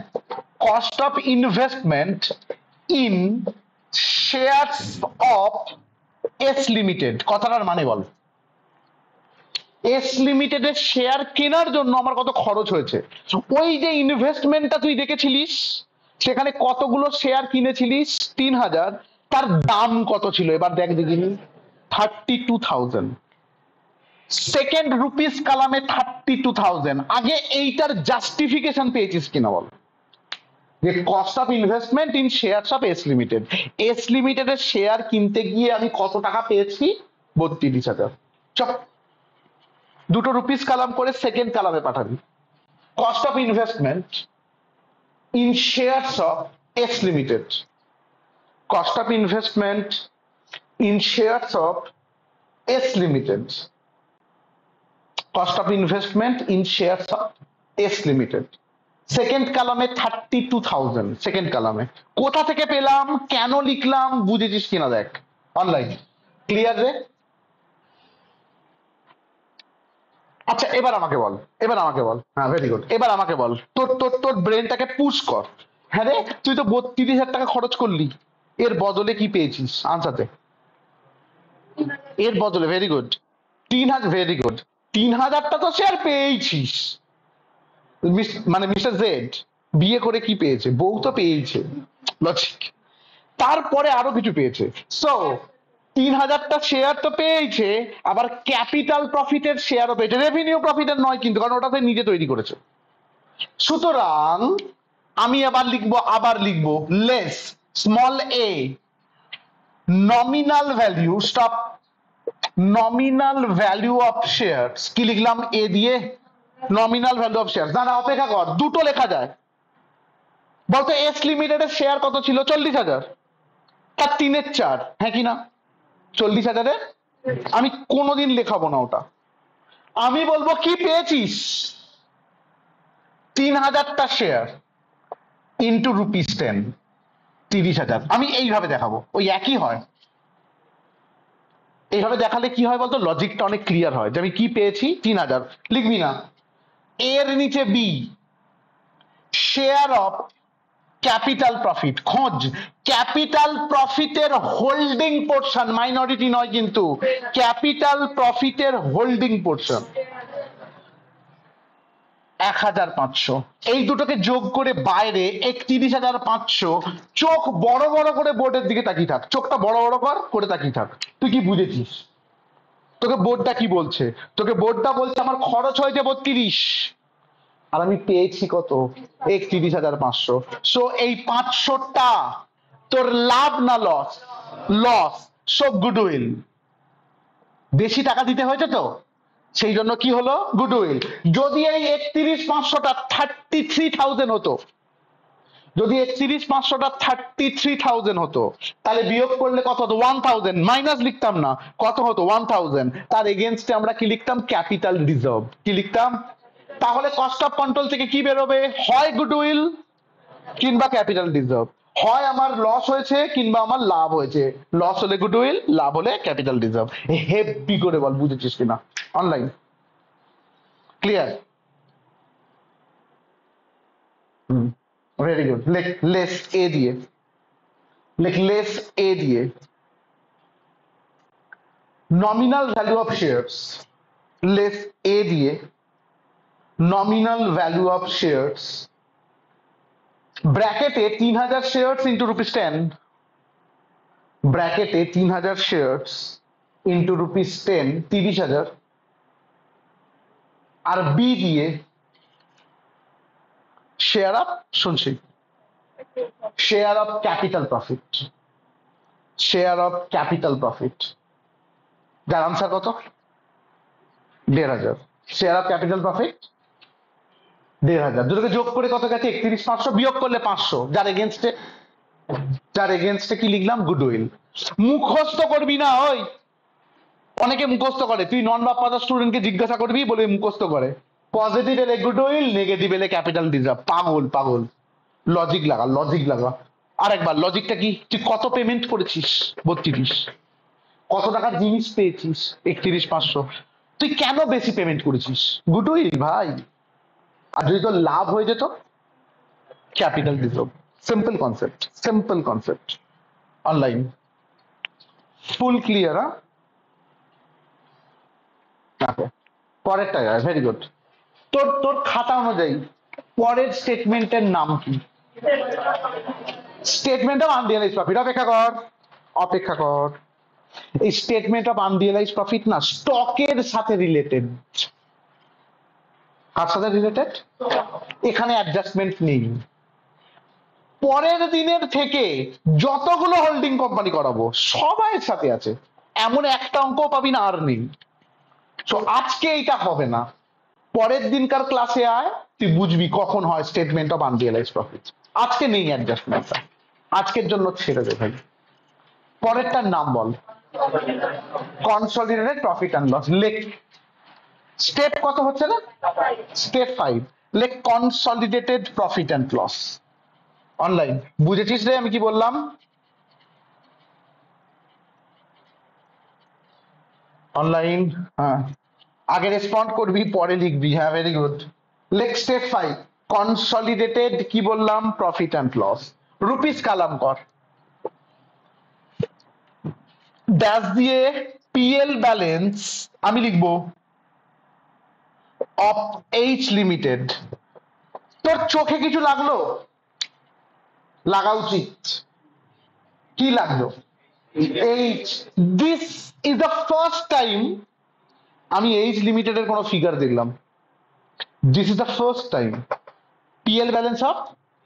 cost of investment in shares of S limited. কথাটার মানে বল। এস লিমিটেডের শেয়ার কেনার জন্য আমার কত খরচ হয়েছে। ওই যে ইনভেস্টমেন্টটা তুই দেখেছিলিস, সেখানে কতগুলো শেয়ার কিনেছিলিস? 3,000। তার দাম কত ছিল এবার দেখ দেখিনি। 32,000। সেকেন্ড রুপিস কালামে 32,000। আগে এইটার জাস্টিফিকেশন পেয়েছিস কিনা বল। যে cost of investment in shares of S limited, S লিমিটেডের শেয়ার কিনতে গিয়ে আমি কত টাকা পেয়েছি? 32,000। চল 2 রুপিস কালাম করে সেকেন্ড কালামে পাঠাবি। Cost of investment in shares of S limited, cost of investment in shares of S limited, cost of investment in shares of S limited. Second কালামে 32,000। সেকেন্ড কালামে কোথা থেকে পেলাম, কেন লিখলাম, বুঝেছিস কিনা দেখ। অনলাইন ক্লিয়ার রে? আচ্ছা এবার আমাকে বল, হ্যাঁ ভেরি গুড। এবার আমাকে বল, তোর তোর তোর ব্রেনটাকে পুশ কর। হ্যাঁ রে, তুই তো 32,000 টাকা খরচ করলি, এর বদলে কি পেয়েছিস? আনসার দে। এর বদলে, ভেরি গুড, 3,000। ভেরি গুড, 3,000টা তো শেয়ার পেয়েছিস। মানে মিস্টার জেড বিয়ে করে কি পেয়েছে? বউ তো পেয়েছে, লজিক। তারপরে আরো কিছু পেয়েছে। সো 3,000টা শেয়ার তো পেয়েছে, আবার ক্যাপিটাল প্রফিটের শেয়ারও পেয়েছে। রেভিনিউ প্রফিটের নয় কিন্তু, কারণ ওটা নিজে তৈরি করেছে। সুতরাং আমি আবার লিখবো less small A nominal value, stop, nominal value of shares. কি লিখলাম? এ দিয়ে নমিনাল ভ্যালু অফ শেয়ার। না অপেক্ষা কর, দুটো লেখা যায়। বলতো এস লিমিটেডের শেয়ার কত ছিল? 40,000। তার 3/4, হ্যাঁ কি না? 40,000-এর আমি কোনোদিন লেখাবো না ওটা। আমি বলবো কি পেয়েছিস? 3,000টা শেয়ার ইন্টু ₹10, 30,000। আমি এইভাবে দেখাবো, ওই একই হয়। এইভাবে দেখালে কি হয় বলতো, লজিকটা অনেক ক্লিয়ার হয় যে আমি কি পেয়েছি 3000 লিখবি না, এর নিচে B share of capital profit, খোঁজ ক্যাপিটাল প্রফিটের হোল্ডিং পোর্শন, মাইনরিটি নয় কিন্তু, ক্যাপিটাল প্রফিটের হোল্ডিং পোর্শন 1500, এই দুটোকে যোগ করে বাইরে 31,500। চোখ বড় বড় করে বোর্ডের দিকে তাকিয়ে থাক, চোখটা বড় বড় করে তাকিয়ে থাক। তুই কি বুঝেছিস? তোকে বোর্ডটা কি বলছে? তোকে বোর্ডটা বলছে আমার খরচ হয়েছে 32 আর আমি পেয়েছি কত, 31,500। সো এই 500টা তোর লাভ না লস? লস। সো গুডউইল, বেশি টাকা দিতে হয়েছে তো, সেই জন্য কি হলো, গুডউইল। যদি এই 31,500টা 33,000 হতো, যদি 31,500টা 33,000 হতো, তাহলে বিয়োগ করলে কত হতো, 1,000, মাইনাস লিখতাম না, কত হতো 1,000। তার এগেনস্টে আমরা কি লিখতাম, ক্যাপিটাল রিজার্ভ। কি লিখতাম? তাহলে কস্ট অফ কন্ট্রোল থেকে কি বেরোবে, হয় গুডউইল কিংবা ক্যাপিটাল রিজার্ভ। হয় আমার লস হয়েছে কিংবা আমার লাভ হয়েছে, লস হলে গুডউইল, লাভ হলে ক্যাপিটাল রিজার্ভ। হেভি করে বল, বুঝেছিস কিনা? Online clear? Very good. লেখ লেস এ দিয়ে, লেখ লেস এ দিয়ে nominal value of shares, less A দিয়ে নমিনাল ভ্যালু অফ শেয়ারস ব্র্যাকেটে 3,000 শেয়ারস ইন্টু ₹10, ব্র্যাকেটে 3,000 শেয়ারস ইন্টু ₹10, 30,000। আর বি দিয়ে শেয়ার অফ, শুনছি, share of capital profit, share of capital profit, যার আনসার কত, 1,500। শেয়ার অফ ক্যাপিটাল প্রফিট 1,500, দুটোকে যোগ করে কত গেছে, 31,500, বিয়োগ করলে 500, যার এগেনস্টে, যার এগেনস্টে কি লিখলাম, গুডউইল। মুখস্থ করবি না। ওই অনেকে মুখস্থ করে, তুই নন বাপ্পাদার স্টুডেন্টকে জিজ্ঞাসা করবি, বলে মুখস্থ করে, পজিটিভ এলে গুডউইল, নেগেটিভ এলে ক্যাপিটাল রিজার্ভ। পাগল পাগল, লজিক লাগা, লজিক লাগা। আরেকবার লজিকটা কি, তুই কত পেমেন্ট করেছিস, 32, কত টাকার জিনিস পেয়েছিস, 31,500, তুই কেন বেশি পেমেন্ট করেছিস, গুডউইল ভাই। আর যদি তোর লাভ হয়ে যেত, capital reserve. Simple concept, simple concept. Online full clear? দেখো পরেরটা, ভেরি গুড। তোর তোর খাতা অনুযায়ী পরের স্টেটমেন্টের নাম কি? Statement of unrealise profit. অপেক্ষা কর, অপেক্ষা কর। এই স্টেটমেন্ট অফ আনরিয়ালাইজ প্রফিট না স্টকের সাথে রিলেটেড। কার সাথে রিলেটেড? এখানে অ্যাডজাস্টমেন্ট নেই। পরের দিনের থেকে যতগুলো হোল্ডিং কোম্পানি করাবো সবাই সাথে আছে, এমন একটা অঙ্ক পাবি না আর নেই। তো আজকে এইটা হবে না, পরের দিনকার ক্লাসে আয়, তুই বুঝবি কখন হয় স্টেটমেন্ট অফ আনরিয়ালাইজ প্রফিট। আজকে নেই অ্যাডজাস্টমেন্টটা, আজকের জন্য ছেড়ে দে ভাই। পরেরটার নাম বল, কনসলিডেটেড প্রফিট অ্যান্ড লস। লেখ স্টেপ কত হচ্ছে না, স্টেপ 5। লেখ consolidated profit and loss. Online বুঝেছিস রে আমি কি বললাম? অনলাইন হ্যাঁ, আগে রেসপন্ড করবি পরে লিখবি। হ্যাঁ ভেরি গুড। লেখ স্টেপ 5 কনসলিডেটেড কি বললাম, প্রফিট অ্যান্ড লস। রুপিস কালাম কর, ড্যাশ দিয়ে পিএল ব্যালেন্স আমি লিখবো অফ এইচ লিমিটেড। তোর চোখে কিছু লাগলো? লাগা উচিত। কি লাগলো? H. This is the first time আমি এইচ লিমিটেড এর কোনো ফিগার দেখলাম। This is the first time. PL balance of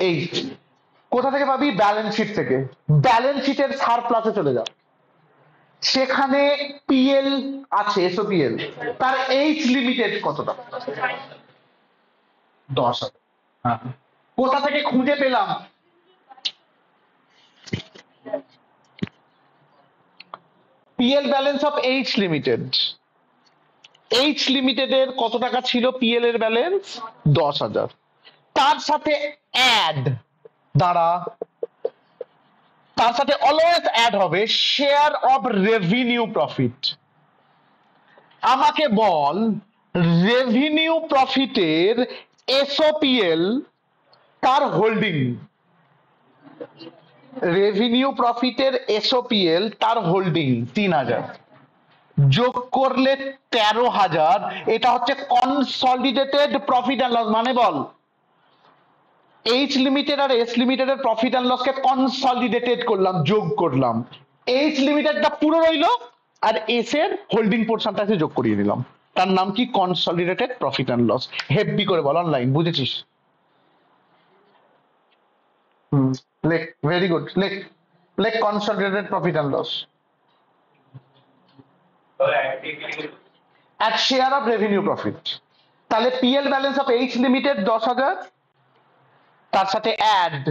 H কোথা থেকে পাবি? ব্যালেন্স শিট থেকে। ব্যালেন্স শিটের সারপ্লাসে চলে যাও, সেখানে পিএল আছে, এসওপিএল, তার এইচ লিমিটেড কতটা? 10,000। হ্যাঁ, কোথা থেকে খুঁজে পেলাম? PL balance of H limited, H limited এর কত টাকা ছিল পিএল এর ব্যালেন্স? 10,000। তার সাথে অ্যাড, দাঁড়া, তার সাথে অলওয়েজ অ্যাড হবে শেয়ার অফ রেভিনিউ প্রফিট। আমাকে বল রেভিনিউ প্রফিটের এসওপিএল তার হোল্ডিং, রেভিনিউ প্রফিটের এসওপিএল তার হোল্ডিং 3000 যোগ করলে 13000, এটা হচ্ছে কনসলিডেটেড প্রফিট অ্যান্ড লস। মানে বল এইচ লিমিটেড আর এস লিমিটেড এর প্রফিট অ্যান্ড লস কে কনসলিডেটেড করলাম, যোগ করলাম, এইচ লিমিটেডটা পুরো রইলো আর এস এর হোল্ডিং পোর্শনটাকে যোগ করিয়ে দিলাম, তার নাম কি consolidated profit and loss. Heavy করে বল অনলাইন, বুঝেছিস? লেখ, ভেরি গুড, লেখ লেখ consolidated profit and loss at share of revenue profit। তাহলে PL balance of H limited 10,000, তার সাথে add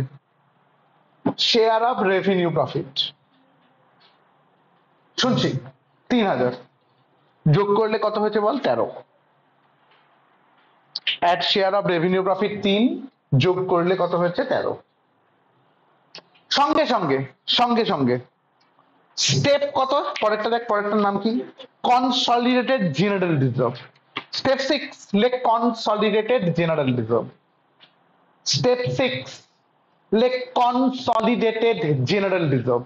share of revenue profit, শুনছি 3000 যোগ করলে কত হয়েছে বল? 13। Add share of revenue profit 3 যোগ করলে কত হয়েছে? 13। সঙ্গে সঙ্গে সঙ্গে সঙ্গে স্টেপ কত? পরেরটা দেখ, পরেরটার নাম কি? Consolidated general reserve. স্টেপ 6 লেখ কনসলিডেটেড জেনারেল রিজার্ভ। স্টেপ 6 লেখ consolidated general reserve.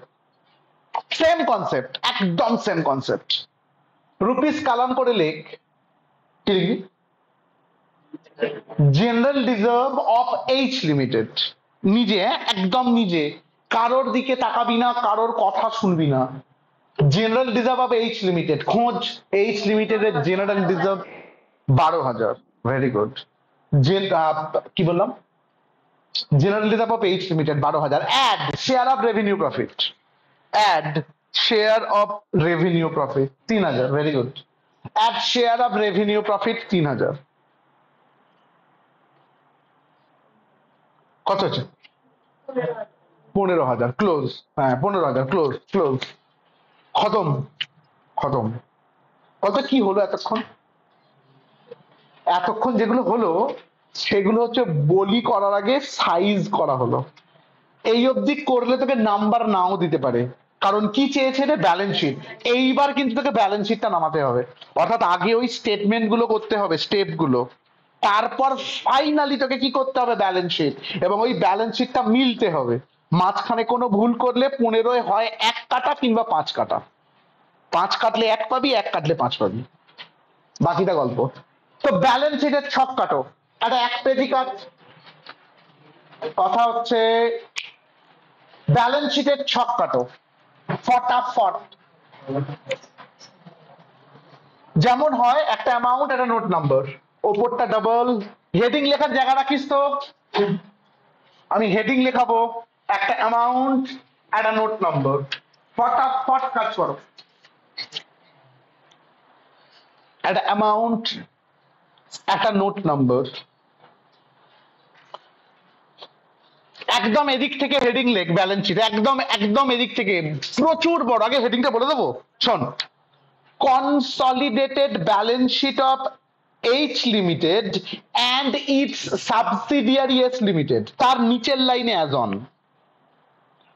Same concept, একদম সেম কনসেপ্ট। রুপিস কালাম করে লেখ, কি লিখবি? General reserve of H limited. নিজে, একদম নিজে, কারোর দিকে তাকাবি না, কারোর কথা শুনবি না। General reserve of H limited খোঁজ, এইচ লিমিটেড এর জেনারেল রিজার্ভ 12,000। Very good. কি বললাম? General reserve of H limited 12,000। Add share of revenue profit, add share of revenue profit 3000। Very good. Add share of revenue profit 3000। কত হচ্ছে? 15,000। ক্লোজ। হ্যাঁ 15,000, ক্লোজ ক্লোজ, খতম খতম। কত কি হলো এতক্ষণ? এতক্ষণ যেগুলো হলো সেগুলো হচ্ছে বলি করার আগে সাইজ করা হলো। এই অবধি করলে তোকে নাম্বার নাও দিতে পারে, কারণ কি চেয়েছে রে? Balance sheet. এইবার কিন্তু তোকে ব্যালেন্স শিটটা নামাতে হবে, অর্থাৎ আগে ওই স্টেটমেন্ট গুলো করতে হবে, স্টেপ গুলো, তারপর ফাইনালি তোকে কি করতে হবে? Balance sheet. এবং ওই ব্যালেন্স শিটটা মিলতে হবে। মাঝখানে কোনো ভুল করলে 15 হয় 1 কাটা কিংবা 5 কাটা। 5 কাটলে 1 পাবি, 1 কাটলে 5 পাবি, বাকিটা গল্প। তো ব্যালেন্স শিটের ছক কাটো, একটা 1 পেজই কাট। কথা হচ্ছে ব্যালেন্স শিটের ছক কাটো ফটাফট। যেমন হয় একটা অ্যামাউন্ট, একটা নোট নাম্বার, ওপরটা ডাবল, হেডিং লেখার জায়গা রাখিস তো। আমি হেডিং লেখাবো একটা অ্যামাউন্ট, একটা নোট নাম্বার, ফটাফট কাজ করো। একটা অ্যামাউন্ট, একটা নোট নাম্বার, একদম এদিক থেকে হেডিং লেখ ব্যালেন্স শিট, একদম একদম এদিক থেকে প্রচুর বড়। আগে হেডিংটা বলে দেবো, শোন। Consolidated balance sheet of H limited and its subsidiary S limited, তার নিচের লাইনে অ্যাজ অন,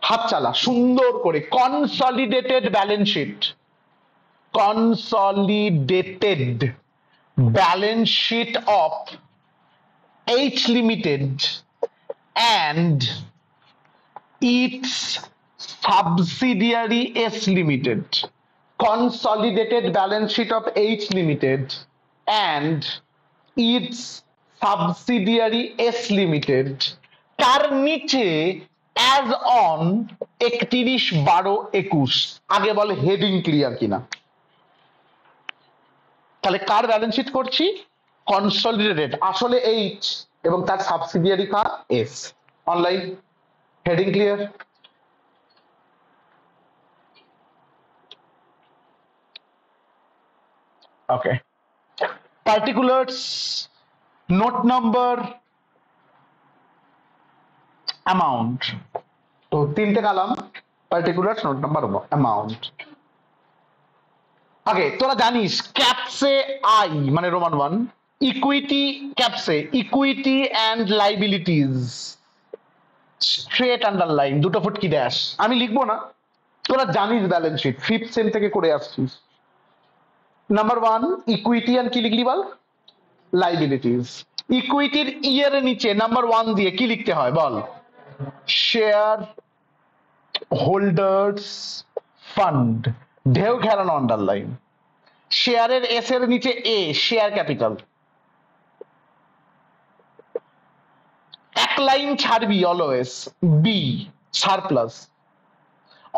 হাত চালা সুন্দর করে। Consolidated balance sheet, consolidated balance sheet of H limited and its subsidiary S Limited, consolidated balance sheet of H Limited and its subsidiary S Limited, তার নিচে as on 31/12/21। আগে বলে হেডিং ক্লিয়ার কিনা? তাহলে কার ব্যালেন্স শিট করছি? কনসলিডেটেড, আসলে এইচ এবং তার সাবসিডিয়ারি কার? S. Online, heading clear? Okay. Particulars, note number, amount, তো 3টে কালাম, পার্টিকুলার্স, নোট নাম্বার, অ্যামাউন্ট। আগে তোরা জানিস ক্যাপসে আই মানে রোমান 1, ইকুইটি ক্যাপসে equity and liabilities, straight underline, দুটো ফুটকি ড্যাশ। আমি লিখবো না, তোরা জানিস ব্যালেন্স শিট, ফিফথ সেম থেকে করে আসছিস। নাম্বার ওয়ান, ইকুইটি আর কি লিখলি বল? লাইবিলিটিস। ইকুইটির এর নিচে নাম্বার ওয়ান দিয়ে কি লিখতে হয় বল? শেয়ার হোল্ডার্স ফান্ড, ঢেউ খেলানো আন্ডারলাইন। শেয়ারের এস এর নিচে এ, শেয়ার ক্যাপিটাল। এক লাইন ছাড়বি অলওয়েজ, বি সারপ্লাস।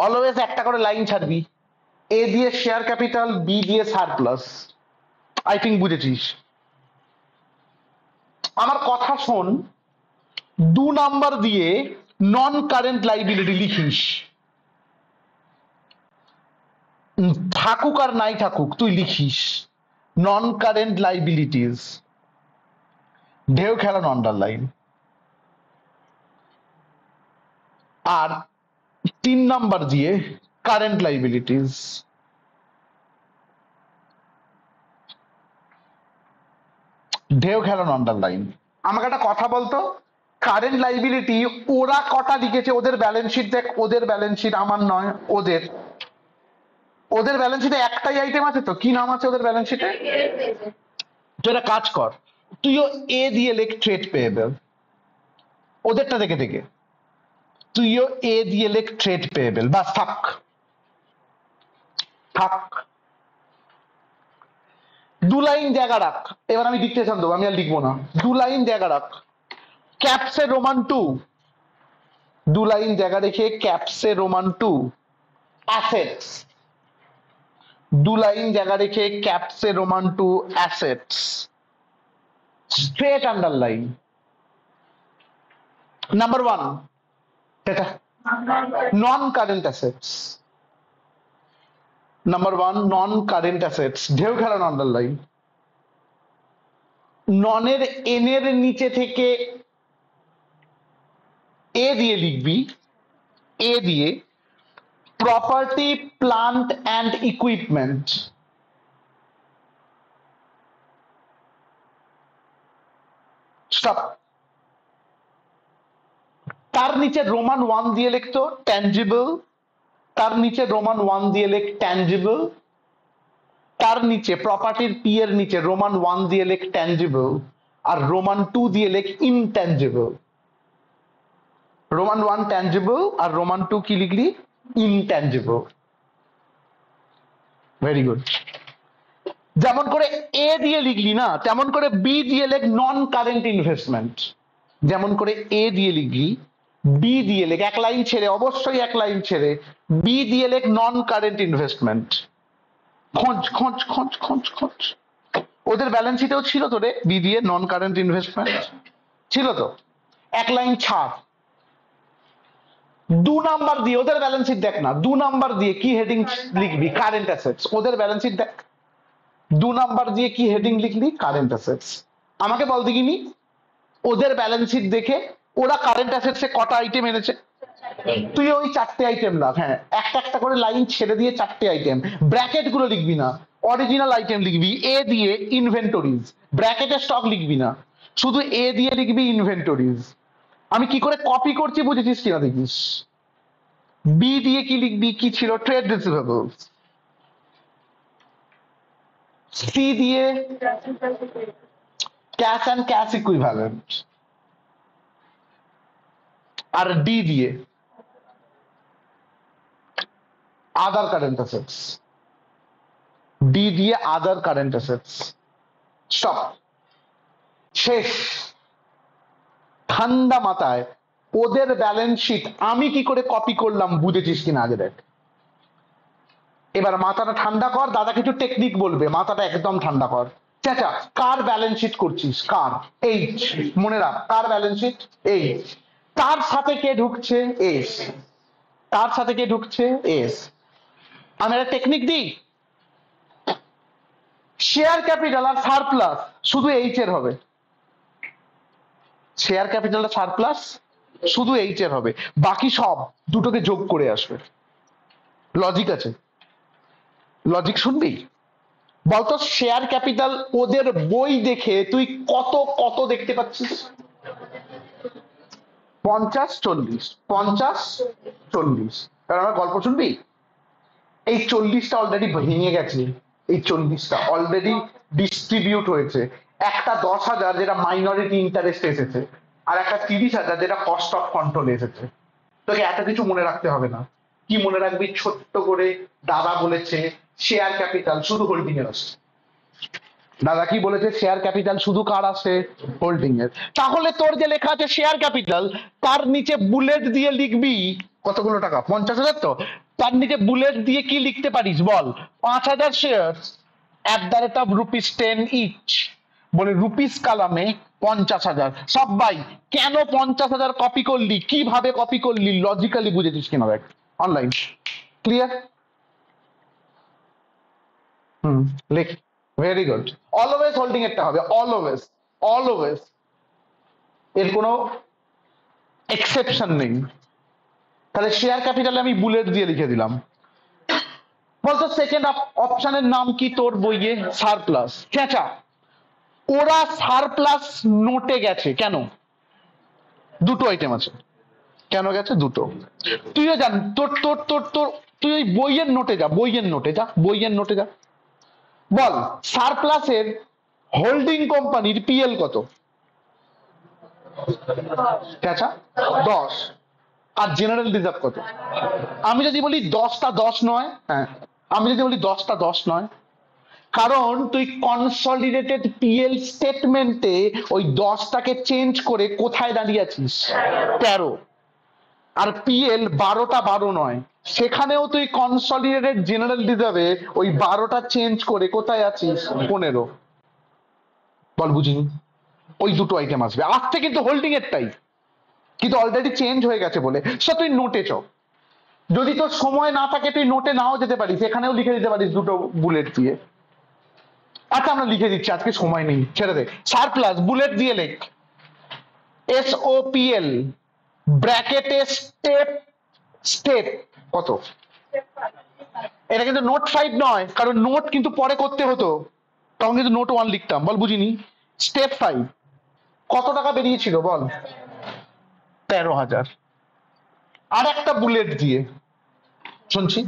অলওয়েজ একটা করে লাইন ছাড়বি, এ দিয়ে শেয়ার ক্যাপিটাল, বি দিয়ে সারপ্লাস। আই থিঙ্ক বুঝেছিস। আমার কথা শোন, 2 নাম্বার দিয়ে নন কারেন্ট লাইবিলিটি লিখিস, থাকুক আর নাই থাকুক তুই লিখিস নন কারেন্ট লাইবিলিটিস, ঢেউ খেলানো আন্ডারলাইন। আর 3 নাম্বার দিয়ে কারেন্ট লাইবিলিটিস, ঢেউ খেলানো আন্ডারলাইন। আমাকে একটা কথা বলতো, কারেন্ট লাইবিলিটি ওরা কটা লিখেছে? ওদের ব্যালেন্স শিট দেখ, ওদের ব্যালেন্স শিট, আমার নয়, ওদের। ওদের ব্যালেন্স শিটে একটাই আইটেম আছে তো, কি নাম আছে ওদের ব্যালেন্স শিটে? তুই একটা কাজ কর, তুইও এ দিয়ে লেখ ট্রেড পেয়েবল, ওদেরটা দেখে দেখে তুইও এ দিয়ে লেখ ট্রেড পেয়েবল, বাস থাক থাক। 2 লাইন জায়গা রাখ, এবার আমি ডিকটেশন দেবো, আমি আর লিখবো না। 2 লাইন জায়গা রাখ, ক্যাপসে রোমান 2, 2 লাইন জায়গা রেখে ক্যাপসে রোমান 2 অ্যাসেটস, 2 লাইন জায়গা রেখে ক্যাপসে Roman 2 assets, straight underline. Number one, এটা non current assets. Number one, non current assets, ঢেউ খেলানো আন্ডারলাইন। ননের এন এর নিচে থেকে এ দিয়ে লিখবি, এ দিয়ে property plant and equipment, stop. তার নিচে রোমান 1 দিয়ে লিখতো ট্যাঞ্জিবল, তার নিচে রোমান 1 দিয়ে লেখ ট্যাঞ্জিবল, তার নিচে প্রপার্টির পি এর নিচে রোমান 1 দিয়ে লেখ ট্যাঞ্জিবল, আর রোমান 2 দিয়ে লেখ ইনট্যাঞ্জিবল। রোমান 1 ট্যাঞ্জিবল আর রোমান 2 কি লিখলি? ইনট্যাঞ্জিবল। Very good. যেমন করে এ দিয়ে লিখলি না, তেমন করে বি দিয়ে লেখ নন কারেন্ট ইনভেস্টমেন্ট। যেমন করে এ দিয়ে লিখলি, বি দিয়ে লেখ, এক লাইন ছেড়ে, অবশ্যই এক লাইন ছেড়ে, বি দিয়ে লেখ নন কারেন্ট ইনভেস্টমেন্ট। খোঁজ খোঁজ খোঁজ খোঁজ খোঁজ, ওদের ব্যালেন্স শিটেও ছিল তো রে বি দিয়ে নন কারেন্ট ইনভেস্টমেন্ট, ছিল তো। এক লাইন ছাড়। 2 নাম্বার দিয়ে ওদের ব্যালেন্স শিট দেখ না, 2 নাম্বার দিয়ে কি হেডিং লিখবি? Current assets. ওদের ব্যালেন্স শিট দেখ, 2 নাম্বার দিয়ে কি হেডিং লিখলি? Current assets. আমাকে বল দেখিনি, ওদের ব্যালেন্স শিট দেখে ওরা কারেন্ট অ্যাসেটসে কটা আইটেম এনেছে? তুই ওই 4টে আইটেম রাখ, হ্যাঁ, একটা একটা করে লাইন ছেড়ে দিয়ে 4টে আইটেম। ব্র্যাকেট গুলো লিখবি না, অরিজিনাল আইটেম লিখবি। এ দিয়ে ইনভেন্টরিজ, ব্র্যাকেটে স্টক লিখবি না, শুধু এ দিয়ে লিখবি ইনভেন্টরিজ। আমি কি করে কপি করছি বুঝেছিস কিনা দেখিস। বি দিয়ে কি লিখবি? কি ছিল? Trade receivables. সি দিয়ে ক্যাশ অ্যান্ড ক্যাশ ইকুইভ্যালেন্ট। আর ডি দিয়ে আদার কারেন্ট অ্যাসেটস। ডি দিয়ে আদার কারেন্ট অ্যাসেটস। স্টপ, শেষ। ঠান্ডা মাথায় ওদের ব্যালেন্স শিট আমি কি করে কপি করলাম বুঝেছিস কিনা আগে দেখ। এবার মাথাটা ঠান্ডা কর, দাদা কিছু টেকনিক বলবে, মাথাটা একদম ঠান্ডা কর। চাচা, কার ব্যালেন্স শিট করছিস? কার? এইচ। মনে রাখ, কার ব্যালেন্স শিট? এইচ। তার সাথে কে ঢুকছে? এস। তার সাথে কে ঢুকছে? এস। আমি একটা টেকনিক দিই, শেয়ার ক্যাপিটাল আর সারপ্লাস শুধু এইচ এর হবে। শেয়ার ক্যাপিটালটা সারপ্লাস শুধু এইচ এর হবে, বাকি সব দুটোকে যোগ করে আসবে। লজিক আছে, লজিক শুনবি? বলতো শেয়ার ক্যাপিটাল ওদের বই দেখে তুই কত কত দেখতে পাচ্ছিস? 50 40 50 40, এবার আমার গল্প শুনবি? এই 40টা অলরেডি ভেঙে গেছে, এই 40টা অলরেডি ডিস্ট্রিবিউট হয়েছে। একটা 10,000 যেটা মাইনরিটি ইন্টারেস্ট এসেছে, আর একটা 30,000 যেটা কস্ট অফ কন্ট্রোল এসেছে। তোকে এত কিছু মনে রাখতে হবে না। কি মনে রাখবি? ছোট্ট করে দাদা বলেছে শেয়ার ক্যাপিটাল শুধু হোল্ডিং এর আসছে। দাদা কি বলেছে? শেয়ার ক্যাপিটাল শুধু কার আছে? হোল্ডিং এর। তাহলে তোর যে লেখা আছে শেয়ার ক্যাপিটাল, তার নিচে বুলেট দিয়ে লিখবি কতগুলো টাকা? 50,000। তো তার নিচে বুলেট দিয়ে কি লিখতে পারিস বল? 5,000 শেয়ার @10 ইচ, বলে রুপিস কালামে 50,000। সবাই কেন 50,000 কপি করলি, কিভাবে কপি করলি, লজিক্যালি বুঝেছিস কিনা দেখ। Online clear? হুম, লেখ। Very good. অলওয়েজ হোল্ডিং এরটা হবে, অলওয়েজ, অলওয়েজ, এর কোনো এক্সেপশন নেই। তাহলে শেয়ার ক্যাপিটালে আমি বুলেট দিয়ে লিখে দিলাম। বলতো সেকেন্ড অপশনের নাম কি তোর বইয়ে? সারপ্লাস। চেঁচা, ওরা সারপ্লাস নোটে গেছে কেন? দুটো আইটেম আছে। কেন গেছে? দুটো। তুইও জান, তোর তোর তোর তোর তুই ওই বইয়ের নোটে যা, বইয়ের নোটে যা, বইয়ের নোটে যা। বল সারপ্লাসের হোল্ডিং কোম্পানির পিএল কত? আচ্ছা, 10। আর জেনারেল রিজার্ভ কত? আমি যদি বলি 10টা 10 নয়, হ্যাঁ, আমি যদি বলি 10টা 10 নয়, কারণ তুই কনসলিডেটেড পিএল স্টেটমেন্টে ওই 10টাকে চেঞ্জ করে কোথায় দাঁড়িয়ে আছিস? 13। আর পিএল 12টা 12 নয়, সেখানেও তুই কনসলিডেটেড জেনারেল রিজার্ভে ওই 12টা চেঞ্জ করে কোথায় আছিস? 15। বল বুঝিনি। ওই দুটো আইটেম আসবে, আসছে কিন্তু হোল্ডিং এরটাই, কিন্তু অলরেডি চেঞ্জ হয়ে গেছে বলে। সো তুই নোটে চ। যদি তোর সময় না থাকে তুই নোটে নাও যেতে পারিস, এখানেও লিখে দিতে পারিস দুটো বুলেট দিয়ে। আচ্ছা আমরা লিখে দিচ্ছি, আজকে সময় নেই, ছেড়ে দে। সারপ্লাস বুলেট দিয়ে লেখ SOPL ব্র্যাকেটে স্টেপ, স্টেপ কত? এটা কিন্তু নোট 5 নয়, কারণ নোট কিন্তু পরে করতে হতো, তখন কিন্তু নোট 1 লিখতাম। বল বুঝিনি। স্টেপ 5 কত টাকা বেরিয়েছিল বল? 13,000। আর একটা বুলেট দিয়ে শুনছি,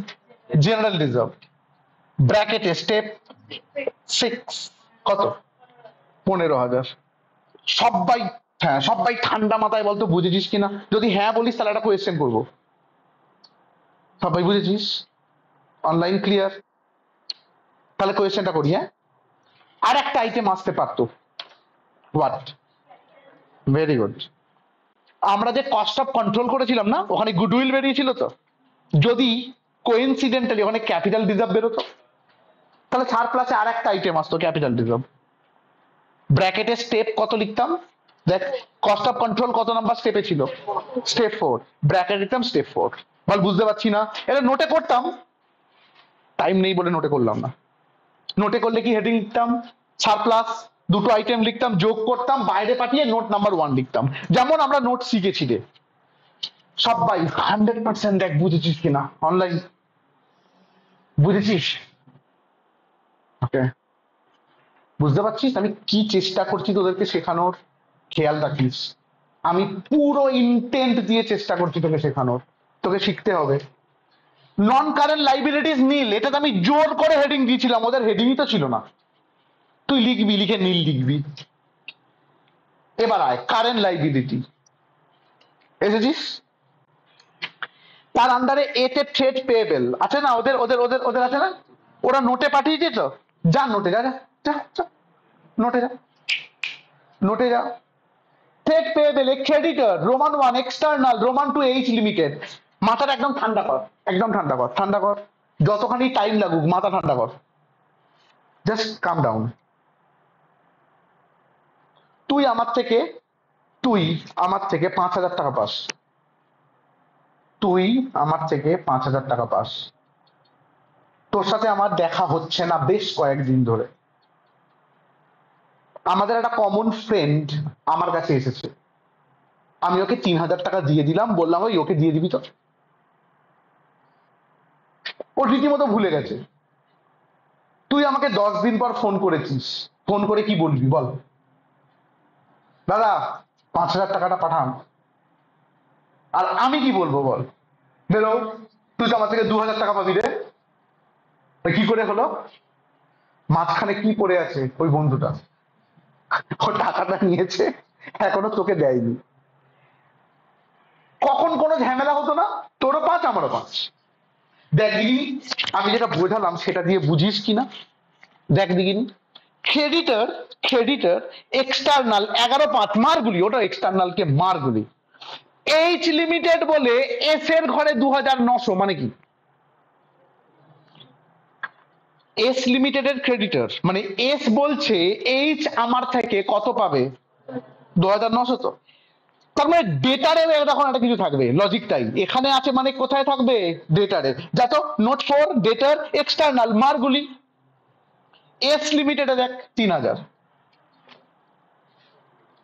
জেনারেল রিজার্ভ ব্র্যাকেটে স্টেপ 6 কত? 15,000। সবাই, হ্যাঁ সবাই ঠান্ডা মাথায় বলতো বুঝেছিস কিনা? যদি হ্যাঁ বলিস তাহলে একটা কোয়েশ্চেন করবো। সবাই বুঝেছিস? Online clear? তাহলে কোয়েশ্চেনটা করি। হ্যাঁ, আর একটা আইটেম আসতে পারতো। হোয়াট? Very good. আমরা যে কস্ট অফ কন্ট্রোল করেছিলাম না, ওখানে গুডউইল বেরিয়েছিল তো। যদি কোইন্সিডেন্টালি ওখানে ক্যাপিটাল রিজার্ভ বেরোতো, তাহলে সারপ্লাসে আর একটা আইটেম আসতো, ক্যাপিটাল রিজার্ভ। ব্র্যাকেটে স্টেপ কত লিখতাম? দেখ, কস্ট অফ কন্ট্রোল কত নাম্বার স্টেপে ছিল? স্টেপ 4। ব্র্যাকেট লিখতাম স্টেপ 4। বল বুঝতে পারছি না? এটা নোটে করতাম, টাইম নেই বলে নোটে করলাম না। নোটে করলে কি হেডিং লিখতাম? সারপ্লাস, দুটো আইটেম লিখতাম, যোগ করতাম, বাইরে পাঠিয়ে নোট নাম্বার 1 লিখতাম, যেমন আমরা নোট শিখেছি রে। সবাই 100% দেখ বুঝেছিস কিনা। অনলাইন বুঝেছিস? ওকে, বুঝতে পারছিস আমি কি চেষ্টা করছি তোদেরকে শেখানোর? খেয়াল রাখিস, আমি পুরো ইন্টেন্ট দিয়ে চেষ্টা করছি তোকে শেখানোর। তোকে শিখতে হবে। নন কারেন্ট লাইবিলিটিস নীল, এটাতে আমি জোর করে হেডিং দিয়েছিলাম, ওদের হেডিংই তো ছিল না। তুই লিখবি, লিখে নীল লিখবি। এবার আয় কারেন্ট লাইবিলিটি, এসেছিস? তার আন্ডারে এতে ট্রেড পেয়েবেল আছে না? ওদের ওদের ওদের ওদের আছে না? ওরা নোটে পাঠিয়েছে তো, যা নোটে যা, যা যা যা, নোটে যা, নোটে যা। Trade payable creditor Roman 1 external Roman 2 H limited. মাথাটা একদম ঠান্ডা কর, একদম ঠান্ডা কর, ঠান্ডা কর, যতখানি টাইম লাগুক মাথা ঠান্ডা কর, জাস্ট কাম ডাউন। তুই আমার থেকে, তুই আমার থেকে 5,000 টাকা পাস, তুই আমার থেকে 5,000 টাকা পাস। তোর সাথে আমার দেখা হচ্ছে না বেশ কয়েকদিন ধরে। আমাদের একটা কমন ফ্রেন্ড আমার কাছে এসেছে, আমি ওকে 3,000 টাকা দিয়ে দিলাম, বললাম ওই ওকে দিয়ে দিবি তো। ও রীতিমতো ভুলে গেছে। তুই আমাকে 10 দিন পর ফোন করেছিস, ফোন করে কি বলবি বল? দাদা 5,000 টাকাটা পাঠান। আর আমি কি বলবো বল, বেরো, তুই তো আমার থেকে 2000 টাকা পাবি রে। কি করে হলো? মাঝখানে কি পড়ে আছে ওই বন্ধুটা, ও টাকাটা নিয়েছে, এখনো তোকে দেয়নি। কখন কোনো ঝামেলা হতো না, তোরও 5 আমারও 5। দেখ দিগিনি, আমি যেটা বোঝালাম সেটা দিয়ে বুঝিস কিনা দেখ দিগিনি। ক্রেডিটর, ক্রেডিটর এক্সটার্নাল 11/5 মারগুলি, ওটা এক্সটার্নাল কে মারগুলি। এইচ লিমিটেড বলে এস এর ঘরে 2900, মানে কি? এস লিমিটেডের ক্রেডিটর মানে এস বলছে এইচ আমার থেকে কত পাবে, 2900। তো তার মানে ডেটারে এরকম একটা কিছু থাকবে, লজিকটাই এখানে আছে, মানে কোথায় থাকবে, ডেটারে। যা তো নোট 4 ডেটার এক্সটার্নাল মারগুলি। এস লিমিটেডে দেখ 3000,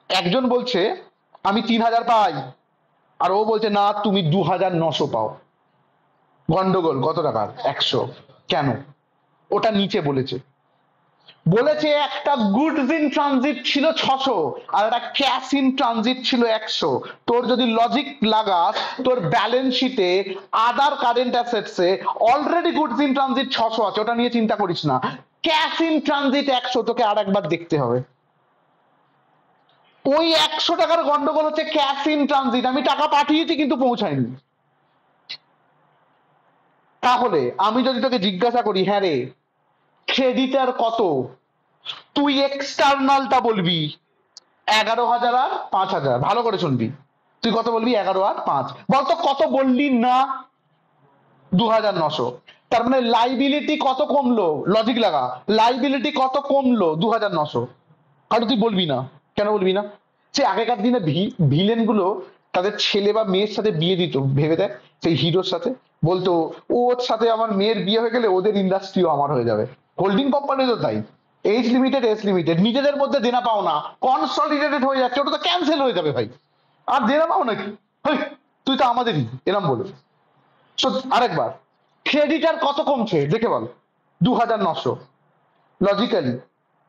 একজন বলছে আমি 3000 পাই, আর ও বলছে না তুমি 2900 পাও। গন্ডগোল। কত টাকার? 100। কেন? ওটা নিচে বলেছে, বলেছে একটা গুডস ইন ট্রানজিট ছিল 600 আর একটা ক্যাশ ইন ট্রানজিট ছিল 100। তোর যদি লজিক লাগাস, তোর ব্যালেন্স শিটে আদার কারেন্ট অ্যাসেটসে অলরেডি গুডস ইন ট্রানজিট 600 আছে, ওটা নিয়ে চিন্তা করিস না। ক্যাশ ইন ট্রানজিট 100, তোকে আর একবার দেখতে হবে। ওই 100 টাকার গন্ডগোল হচ্ছে ক্যাশ ইন ট্রানজিট, আমি টাকা পাঠিয়েছি কিন্তু পৌঁছায়নি। তাহলে আমি যদি তোকে জিজ্ঞাসা করি, হ্যাঁ রে ক্রেডিটার কত, তুই এক্সটার্নালটা বলবি 11,000 আর 5,000। ভালো করে শুনবি, তুই কত বলবি? 11 আর 5। বলতো কত বললি না? 2,900। তার মানে লাইবিলিটি কত কমলো, লজিক লাগা, লাইবিলিটি কত কমলো? 2,900। আর তুই বলবি না, কেন বলবি না? সে আগেকার দিনে ভিলেন গুলো তাদের ছেলে বা মেয়ের সাথে বিয়ে দিত, ভেবে দেখ, সেই হিরোর সাথে বলতো ওর সাথে আমার মেয়ের বিয়ে হয়ে গেলে ওদের ইন্ডাস্ট্রিও আমার হয়ে যাবে। হোল্ডিং কোম্পানি তো তাই, এইচ লিমিটেড এস লিমিটেড নিজেদের মধ্যে দেনা পাও না কনসলিডেটেড হয়ে যাচ্ছে, ওটা তো ক্যান্সেল হয়ে যাবে ভাই, আর দেনা পাও নাকি? তুই তো আমাদেরই, এরম বলো। আরেকবার, ক্রেডিটার কত কমছে দেখে বল, 2,900। লজিক্যালি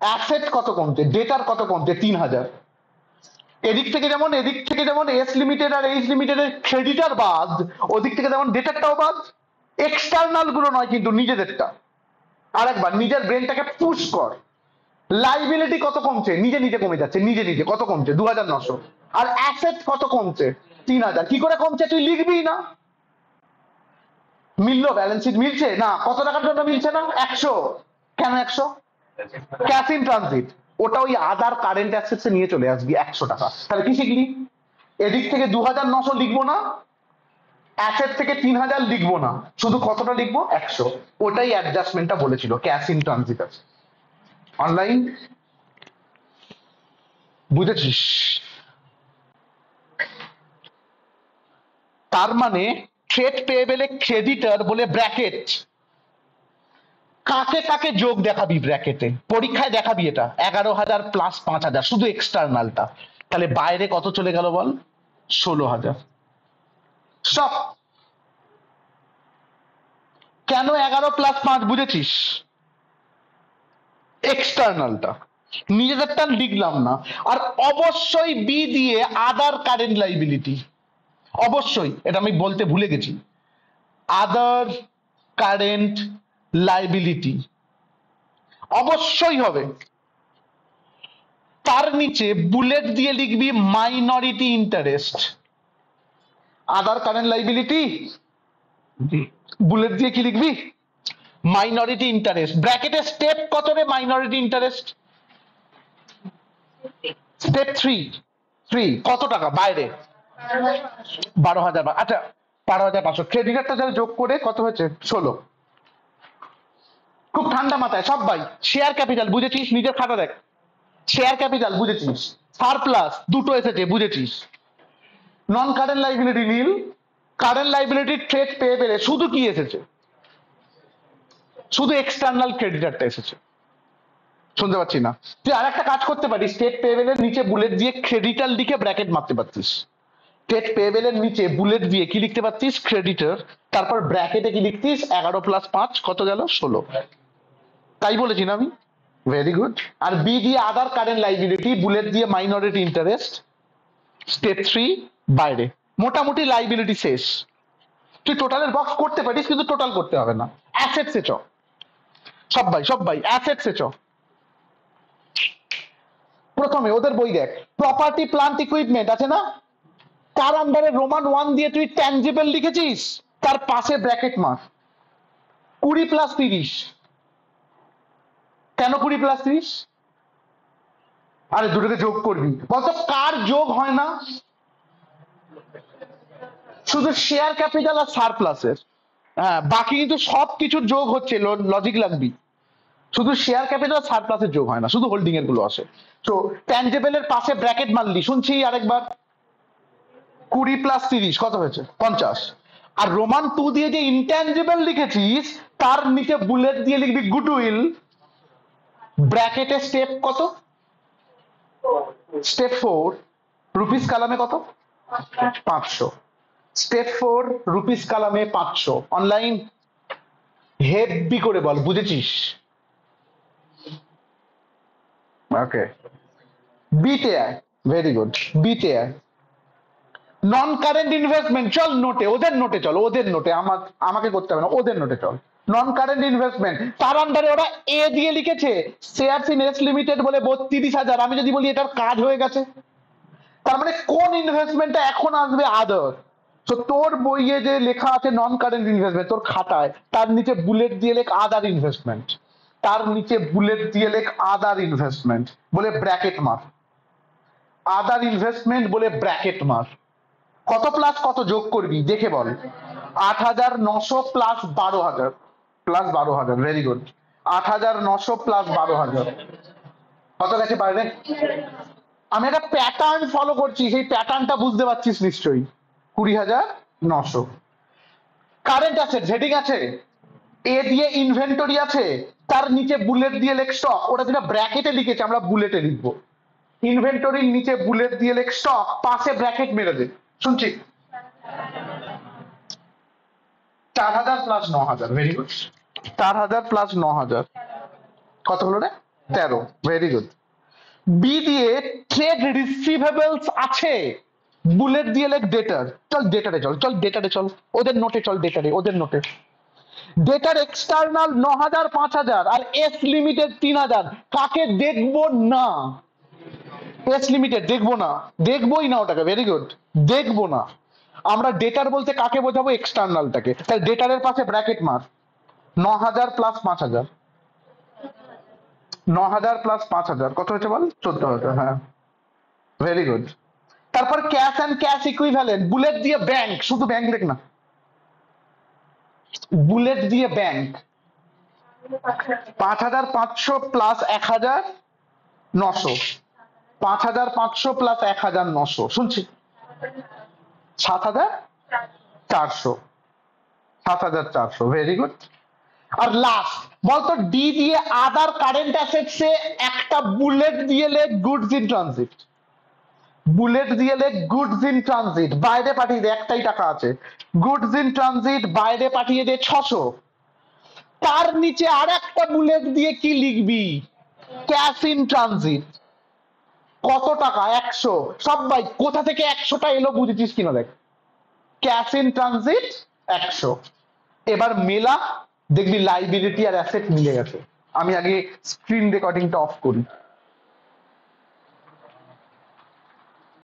অ্যাসেট কত কমছে, ডেটার কত কমছে, 3,000। এদিক থেকে যেমন এস লিমিটেড আর এইচ লিমিটেড এর ক্রেডিটার বাদ, ওদিক থেকে যেমন ডেটারটাও বাদ। এক্সটার্নাল গুলো নয় কিন্তু, নিজেদেরটা। আরেকবার নিজের ব্রেনটাকে পুশ কর। লাইবিলিটি কত কমছে, নিজে নিজে কমে যাচ্ছে, নিজে নিজে কত কমছে, 2,900। আর অ্যাসেট কত কমছে, 3,000। কি করে কমছে তুই লিখবি না? মিললো? ব্যালেন্স শিট মিলছে না? কত টাকার জন্য মিলছে না? 100। কেন 100? Cash in transit. ওটা ওই আদার কারেন্ট অ্যাসেটসে নিয়ে চলে আসবি 100 টাকা। তাহলে কি শিখলি? এদিক থেকে 2,900 লিখবো না, অ্যাসেট থেকে 3,000 লিখবো না, শুধু কতটা লিখবো, 100। ওটাই অ্যাডজাস্টমেন্টটা বলেছিল, ক্যাশ ইন ট্রানজিট আছে। অনলাইন বুঝেছিস? তার মানে ট্রেড পেয়েবেলে ক্রেডিটর বলে ব্র্যাকেট, কাকে কাকে যোগ দেখাবি ব্র্যাকেটে, পরীক্ষায় দেখাবি এটা 11,000 প্লাস 5,000, শুধু এক্সটার্নালটা। তাহলে বাইরে কত চলে গেল বল, 16,000। সব কেন 11 প্লাস 5 বুঝেছিস? এক্সটার্নালটা, নিজেদেরটা লিখলাম না। আর অবশ্যই বি দিয়ে আদার কারেন্ট লাইবিলিটি, অবশ্যই, এটা আমি বলতে ভুলে গেছি, আদার কারেন্ট লাইবিলিটি অবশ্যই হবে। তার নিচে বুলেট দিয়ে লিখবি মাইনরিটি ইন্টারেস্ট। আদার কারেন্ট লাইবিলিটি, বুলেট দিয়ে কি লিখবি, মাইনরিটি ইন্টারেস্ট। ব্র্যাকেটে স্টেপ কত রে মাইনরিটি ইন্টারেস্ট? স্টেপ 3 কত টাকা বাইরে? 12,000। আচ্ছা 12,500। ক্রেডিটারটা যারা যোগ করে কত হয়েছে, 16। খুব ঠান্ডা মাথায় সব ভাই। শেয়ার ক্যাপিটাল বুঝেছিস, নিজের খাতা দেখ, শেয়ার ক্যাপিটাল বুঝেছিস, সারপ্লাস দুটো এসেছে বুঝেছিস, নন কারেন্ট লাইবিলিটি নীল, কারেন্ট লাইবিলিটি ট্রেড পেয়ে পেলে শুধু কি এসেছে, শুধু এক্সটার্নাল ক্রেডিটারটা এসেছে। শুনতে পাচ্ছি না? তুই আর একটা কাজ করতে পারিস, স্টেট পেয়েবেলের নিচে বুলেট দিয়ে ক্রেডিটার লিখে ব্র্যাকেট মারতে পারতিস। স্টেট পেয়েবেলের নিচে বুলেট দিয়ে কি লিখতে পারতিস, ক্রেডিটার, তারপর ব্র্যাকেটে কি লিখতিস, 11 প্লাস 5 কত গেল, 16। তাই বলেছি না আমি? Very good. আর বি দিয়ে আদার কারেন্ট লাইবিলিটি, বুলেট দিয়ে মাইনরিটি ইন্টারেস্ট, স্টেপ 3 বাইরে। মোটামুটি লাইবিলিটি শেষ। তুই টোটালের বক্স করতে পারিস কিন্তু টোটাল করতে হবে না। অ্যাসেটসে চ, সবাই অ্যাসেটসে চ। প্রথমে ওদের বই দেখ, প্রপার্টি প্লান্ট ইকুইপমেন্ট আছে না, তার আন্ডারে রোমান 1 দিয়ে তুই ট্যানজিবল লিখেছিস, তার পাশে ব্র্যাকেট মার 20+30। কেন 20+30? আরে দুটোকে যোগ করবি, বলতো কার যোগ হয় না? শুধু শেয়ার ক্যাপিটাল আর সারপ্লাসের। হ্যাঁ, বাকি কিন্তু সব কিছুর যোগ হচ্ছে, লজিক লাগবি। শুধু শেয়ার ক্যাপিটাল সারপ্লাসের যোগ হয় না, শুধু হোল্ডিং এর গুলো আসে। তো ট্যানজেবলের পাশে ব্র্যাকেট মারলি, শুনছি আরেকবার, 20+30 কত হয়েছে? 50। আর রোমান 2 দিয়ে যে ইনট্যানজিবল লিখেছিস, তার নিচে বুলেট দিয়ে লিখবি গুডউইল, ব্র্যাকেটে স্টেপ কত? স্টেপ 4, রুপিস কালামে কত? 500। স্টেপ 4 রুপিস কালামে 500। অনলাইন হেভি করে বল, বুঝেছিস? ওকে, বিতে আয়, ভেরি গুড, বিতে আয়। নন কারেন্ট ইনভেস্টমেন্ট চল নোটে, ওদের নোটে চল, ওদের নোটে, আমাকে করতে হবে না, ওদের নোটে চল। নন কারেন্ট ইনভেস্টমেন্ট, তার আন্ডারে ওরা এ দিয়ে লিখেছে শেয়ারস ইন এস লিমিটেড বলে 32,000। আমি যদি বলি এটার কাজ হয়ে গেছে, তার মানে কোন ইনভেস্টমেন্টটা এখন আসবে? আদার। তো তোর বইয়ে যে লেখা আছে নন কারেন্ট ইনভেস্টমেন্ট, তোর খাতায় তার নিচে বুলেট দিয়ে লেখ আদার ইনভেস্টমেন্ট, তার নিচে বুলেট দিয়ে লেখ আদার ইনভেস্টমেন্ট বলে ব্র্যাকেট মার, আদার ইনভেস্টমেন্ট বলে ব্র্যাকেট মার। কত প্লাস কত যোগ করবি দেখে বল। 8,900 plus 12,000, plus 12,000, very good. 8,900 plus 12,000 কত গেছে বাইরে? আমি একটা প্যাটার্ন ফলো করছি, সেই প্যাটার্নটা বুঝতে পারছিস নিশ্চয়ই। 20,900। কারেন্ট অ্যাসেট হেডিং আছে, এ দিয়ে ইনভেন্টরি আছে, তার নিচে বুলেট দিয়ে লেখ স্টক। ওটা যেটা ব্র্যাকেটে লিখেছে আমরা বুলেটে লিখবো। ইনভেন্টরির নিচে বুলেট দিয়ে লেখ স্টক, পাশে ব্র্যাকেট মেরে দে। শুনছি? 4,000 প্লাস 9,000, ভেরি গুড। 4,000 প্লাস 9,000 কত হলো রে? 13, ভেরি গুড। বি দিয়ে ট্রেড রিসিভেবলস আছে, বুলেট দিয়ে লেখ ডেটার। চল ডেটারে চল, চল ডেটারে চল, ওদের নোটে চল, ডেটারে, ওদের নোটে। ডেটার এক্সটার্নাল 9,000 5,000 আর এস লিমিটেড 3,000। কাকে দেখবো না? এস লিমিটেড দেখবো না, দেখবোই না ওটাকে, ভেরি গুড, দেখবো না। আমরা ডেটার বলতে কাকে বোঝাবো? এক্সটার্নালটাকে। তাই ডেটারের পাশে ব্র্যাকেট মার 9,000 প্লাস 5,000। 9,000 প্লাস 5,000 কত হচ্ছে বল? 14,000। হ্যাঁ, ভেরি গুড। তারপর cash and cash equivalent, bullet দিয়ে ব্যাংক, শুধু ব্যাংক লেখ না, বুলেট দিয়ে ব্যাংক। 5,500 প্লাস 1,900, 5,500 প্লাস 1,900, শুনছি? 7,400, 7,400, ভেরি গুড। আর লাস্ট বলতো ডি দিয়ে আদার কারেন্ট অ্যাসেটসে একটা বুলেট দিয়ে লেখ গুডস ইন ট্রানজিট, বুলেট দিয়ে লেখ গুডস ইন ট্রানজিট, বাইরে পাঠিয়ে দে, একটাই টাকা আছে। গুডস ইন ট্রানজিট বাইরে পাঠিয়ে দে 600। তার নিচে আর একটা বুলেট দিয়ে কি লিখবি? Cash in transit. কত টাকা? 100। সবাই কোথা থেকে 100টা এলো বুঝেছিস কিনা দেখ, ক্যাশ ইন ট্রানজিট 100। এবার মেলা, দেখবি লাইবিলিটি আর অ্যাসেট মিলে গেছে। আমি আগে স্ক্রিন রেকর্ডিংটা অফ করি।